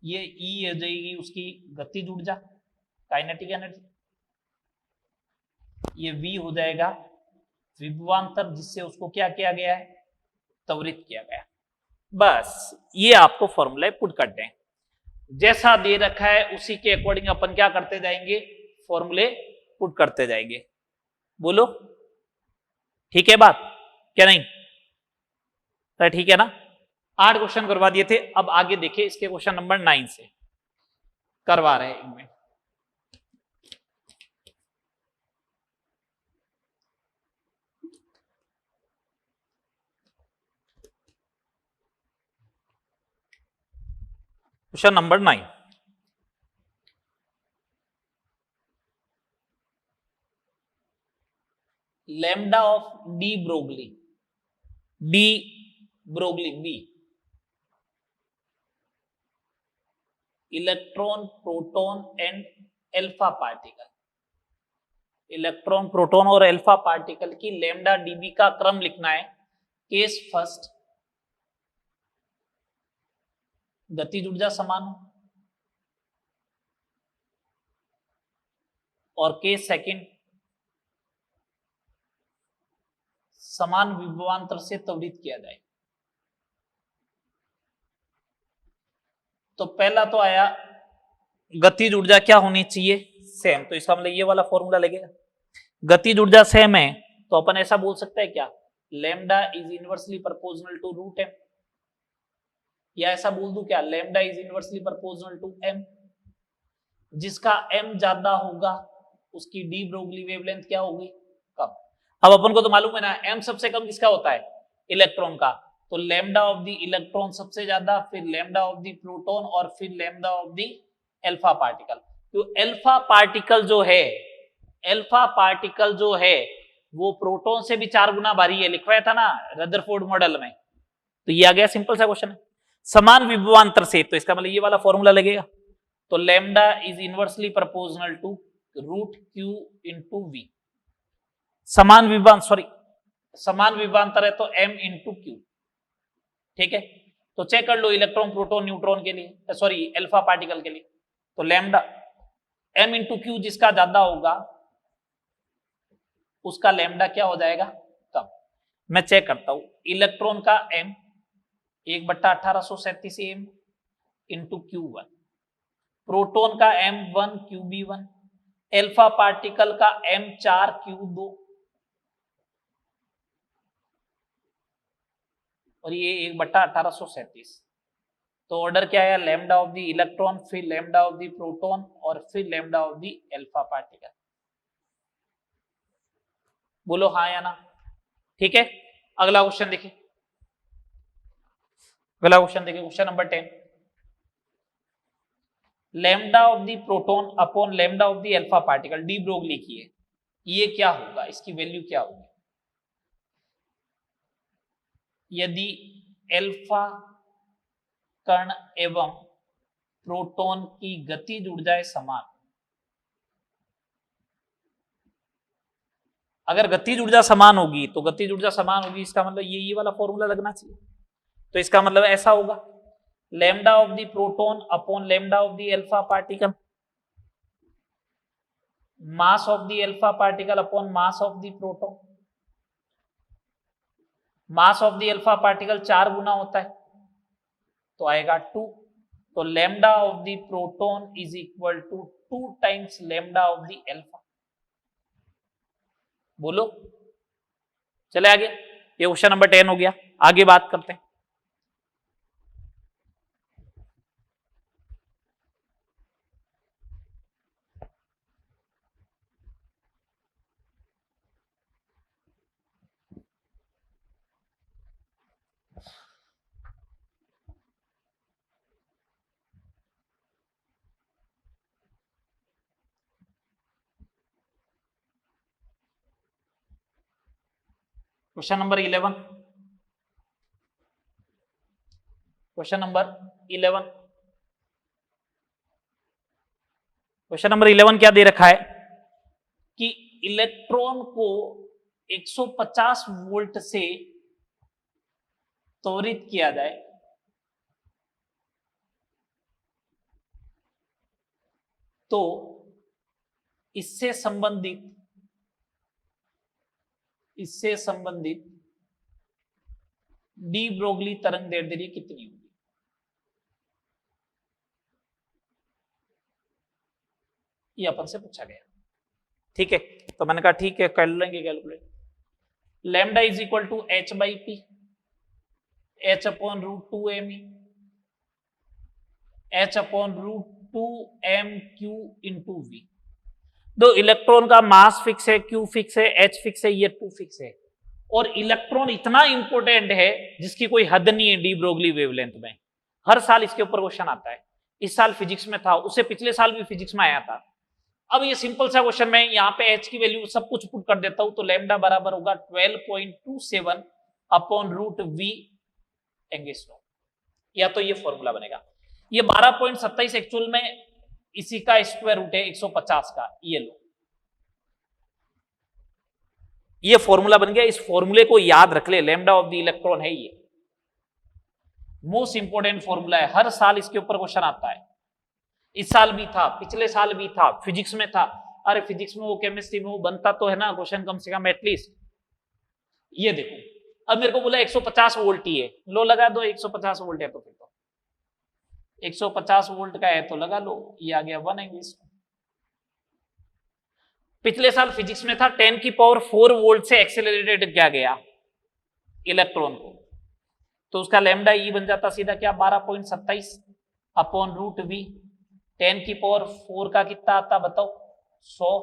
ये E हो जाएगी उसकी गतिज ऊर्जा काइनेटिक एनर्जी, ये V हो जाएगा विभवांतर जिससे उसको क्या किया गया है, त्वरित किया गया। बस ये आपको फॉर्मूला पुट कर दें, जैसा दे रखा है उसी के अकॉर्डिंग अपन क्या करते जाएंगे, फॉर्मूले पुट करते जाएंगे। बोलो ठीक है बात, क्या नहीं, तो ठीक है ना। 8 क्वेश्चन करवा दिए थे, अब आगे देखिए इसके क्वेश्चन नंबर 9 से करवा रहे हैं इनमें। Question number 9, lambda of de Broglie be electron proton and alpha particle, electron proton और एल्फा पार्टिकल की लैम्डा डीबी का क्रम लिखना है। केस फर्स्ट गतिज ऊर्जा समान हो, और केस सेकंड समान विभवांतर से त्वरित किया जाए। तो पहला तो आया गतिज ऊर्जा क्या होनी चाहिए, सेम, तो इसका मतलब ये वाला फॉर्मूला लगेगा। गतिज ऊर्जा सेम है तो अपन ऐसा बोल सकते हैं क्या, lambda is inversely proportional to √m, या ऐसा बोल दूं क्या, lambda is inversely proportional to m। जिसका m ज्यादा होगा उसकी डी ब्रोगली वेवलेंथ क्या होगी, कम। अब अपन को तो मालूम है ना m सबसे कम किसका होता है, इलेक्ट्रॉन का, तो लैम्डा ऑफ द इलेक्ट्रॉन सबसे ज्यादा, फिर लैम्डा ऑफ द प्रोटॉन और फिर lambda of the alpha particle. तो एल्फा पार्टिकल जो है वो प्रोटॉन से भी 4 गुना भारी है, लिखवाया था ना रदरफोर्ड मॉडल में। तो ये आ गया, सिंपल सा क्वेश्चन है। समान विभवांतर से, तो इसका मतलब ये वाला फॉर्मूला लगेगा। तो lambda is inversely proportional to root Q into V. समान विभवांतर है तो m इंटू क्यू। ठीक है, तो चेक कर लो इलेक्ट्रॉन प्रोटॉन न्यूट्रॉन के लिए, सॉरी अल्फा पार्टिकल के लिए। तो लैम्डा m इंटू क्यू जिसका ज्यादा होगा उसका लैम्डा क्या हो जाएगा, कम। मैं चेक करता हूं, इलेक्ट्रॉन का m 1/1837 m into Q1, proton का m1 QB1, अल्फा पार्टिकल का m4 Q2 और ये 1/1837। तो ऑर्डर क्या है, लैम्डा ऑफ द इलेक्ट्रॉन, फिर लैम्डा ऑफ द प्रोटॉन और फिर lambda of the alpha particle. बोलो हाँ या ना। ठीक है, अगला क्वेश्चन देखिए, question number 10। Lambda of the proton upon lambda of the alpha particle de Broglie की है, ये क्या होगा, इसकी वैल्यू क्या होगी यदि अल्फा कण एवं प्रोटॉन की गतिज ऊर्जाएं समान। अगर गतिज ऊर्जा समान होगी तो गतिज ऊर्जा समान होगी, इसका मतलब ये वाला फॉर्मूला लगना चाहिए। तो इसका मतलब ऐसा होगा, lambda of the proton upon lambda of the alpha particle, mass of the alpha particle upon mass of the proton. Mass of the alpha particle 4 गुना होता है तो आएगा 2। तो lambda of the proton is equal to 2 times lambda of the alpha. बोलो, चले आगे, ये क्वेश्चन नंबर 10 हो गया। आगे बात करते हैं। Question number 11, question number 11, question number 11 क्या दे रखा है कि इलेक्ट्रॉन को 150 वोल्ट से त्वरित किया जाए तो इससे संबंधित डी ब्रोगली तरंग दैर्ध्य कितनी होगी। ये अपन से पूछा गया। ठीक है, तो मैंने कहा ठीक है कर लेंगे calculate. Lambda is equal to h by P, h upon root 2 M E, h upon root 2 M Q into V. दो इलेक्ट्रॉन का मास फिक्स है, क्यू फिक्स है, h फिक्स है, ये 2 फिक्स है। और इलेक्ट्रॉन इतना इंपॉर्टेंट है जिसकी कोई हद नहीं है डी ब्रोगली वेवलेंथ में। हर साल इसके ऊपर क्वेश्चन आता है, इस साल फिजिक्स में था, उससे पिछले साल भी फिजिक्स में आया था। अब ये सिंपल सा क्वेश्चन में यहाँ पे h की वैल्यू सब कुछ पुट कर देता हूं, तो लैम्डा बराबर होगा 12.27 अपॉन रूट वी एंगस्ट्रॉम, या तो ये फॉर्मूला बनेगा। ये 12.27 एक्चुअल में इसी का स्क्वायर रूट है 150 का, ये लो, ये फॉर्मूला बन गया। इस फॉर्मूले को याद रख ले, लैम्डा ऑफ द इलेक्ट्रॉन है ये, मोस्ट इंपोर्टेंट फॉर्मूला है, हर साल इसके ऊपर क्वेश्चन आता है। इस साल भी था, पिछले साल भी था, फिजिक्स में था। अरे फिजिक्स में वो, केमिस्ट्री में वो बनता तो है ना क्वेश्चन कम से कम एटलीस्ट। ये देखो, अब मेरे को बोला 150 वोल्ट ही है, लो लगा दो, 150 वोल्ट है तो फिर तो 150 वोल्ट का है तो लगा लो, ये आ गया 1 एंगस्ट्रॉम। पिछले साल फिजिक्स में था 10 की पावर 4 वोल्ट से एक्सेलरेटेड किया गया इलेक्ट्रॉन को, तो उसका लैम्डा ई बन जाता सीधा क्या 12.27 अपॉन रूट वी। 10 की पावर 4 का कितना आता बताओ, 100,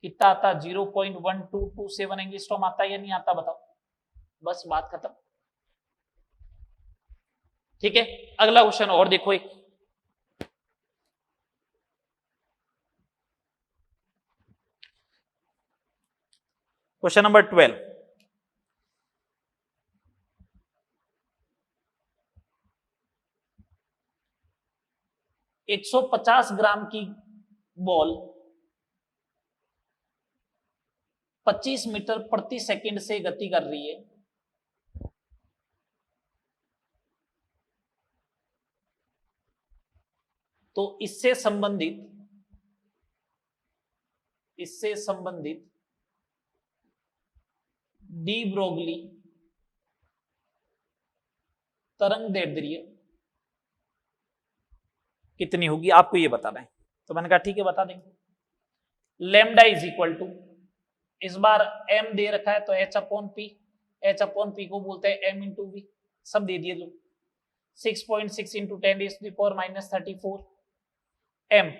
कितना आता 0.1227 एंगस्ट्रॉम आता है या नहीं आता बताओ, बस बात खत्म। ठीक है, अगला क्वेश्चन और देखो एक, क्वेश्चन नंबर 12। 150 ग्राम की बॉल 25 मीटर प्रति सेकंड से गति कर रही है, तो इससे संबंधित डी ब्रोगली तरंग दैर्ध्य कितनी होगी आपको ये बताना है। तो मैंने कहा ठीक है बता देंगे। लैम्डा इज इक्वल टू, इस बार m दे रखा है तो h अपॉन पी को बोलते हैं m इंटू वी, सब दे दिए जो 6.6 इंटू 10⁻⁻34 m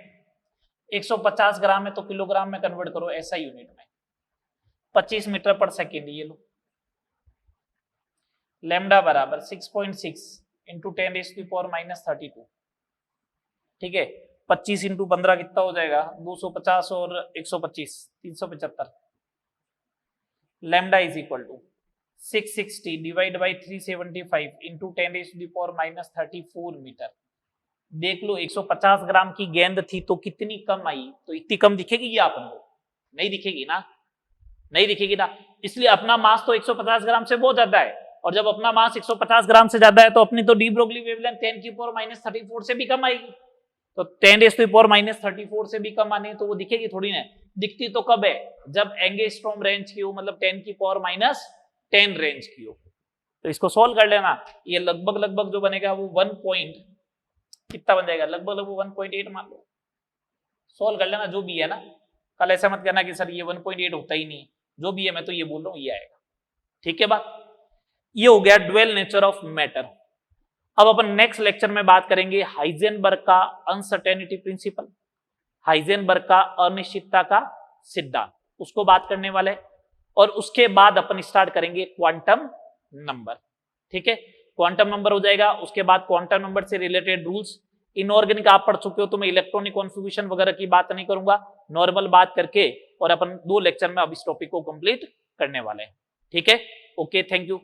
150 ग्राम है तो किलोग्राम में कन्वर्ट करो ऐसा यूनिट में, 25 मीटर पर सेकेंड ये लो। लैम्डा बराबर 6.6 इंटू 10⁻32, ठीक है। 25 इंटू 15 कितना हो जाएगा 250 और 125 375। Lambda is equal to 660 divide by 375 into 10⁻34 metre. देख लो 150 ग्राम की गेंद थी तो कितनी कम आई, तो इतनी कम दिखेगी ये अपन को, नहीं दिखेगी ना, नहीं दिखेगी ना। इसलिए अपना मास तो 150 ग्राम से बहुत ज्यादा है, और जब अपना मास 150 ग्राम से ज्यादा है तो अपनी तो डी ब्रोगली वेवलेंथ 10⁻⁻34 से भी कम आएगी। तो 10⁻⁻34 से भी कम आने तो वो दिखेगी थोड़ी ना, दिखती तो कब है जब एंगस्ट्रॉम रेंज की हो, मतलब 10⁻10 रेंज की हो। तो इसको सोल्व कर लेना, ये लगभग जो बनेगा वो 1 पॉइंट कितना बन जाएगा, लगभग 1.8 मान लो। सोल्व कर लेना जो भी है ना, कल ऐसा मत करना कि सर ये 1.8 होता ही नहीं, जो भी है मैं तो ये बोल रहा हूँ ये आएगा, ठीक है बात। ये हो गया ड्वेल नेचर ऑफ मैटर। अब अपन नेक्स्ट लेक्चर में बात करेंगे हाइजेनबर्ग का अनसर्टेनिटी प्रिंसिपल, हाइजेनबर्ग का अनिश्चितता का सिद्धांत, उसको बात करने वाले, और उसके बाद अपन स्टार्ट करेंगे क्वांटम नंबर, ठीक है। क्वांटम नंबर हो जाएगा, उसके बाद क्वांटम नंबर से रिलेटेड रूल्स। इनऑर्गेनिक आप पढ़ चुके हो तो मैं इलेक्ट्रॉनिक कॉन्फ़िगरेशन वगैरह की बात नहीं करूंगा, नॉर्मल बात करके, और अपन 2 लेक्चर में अब इस टॉपिक को कंप्लीट करने वाले हैं, ठीक है। Okay, thank you.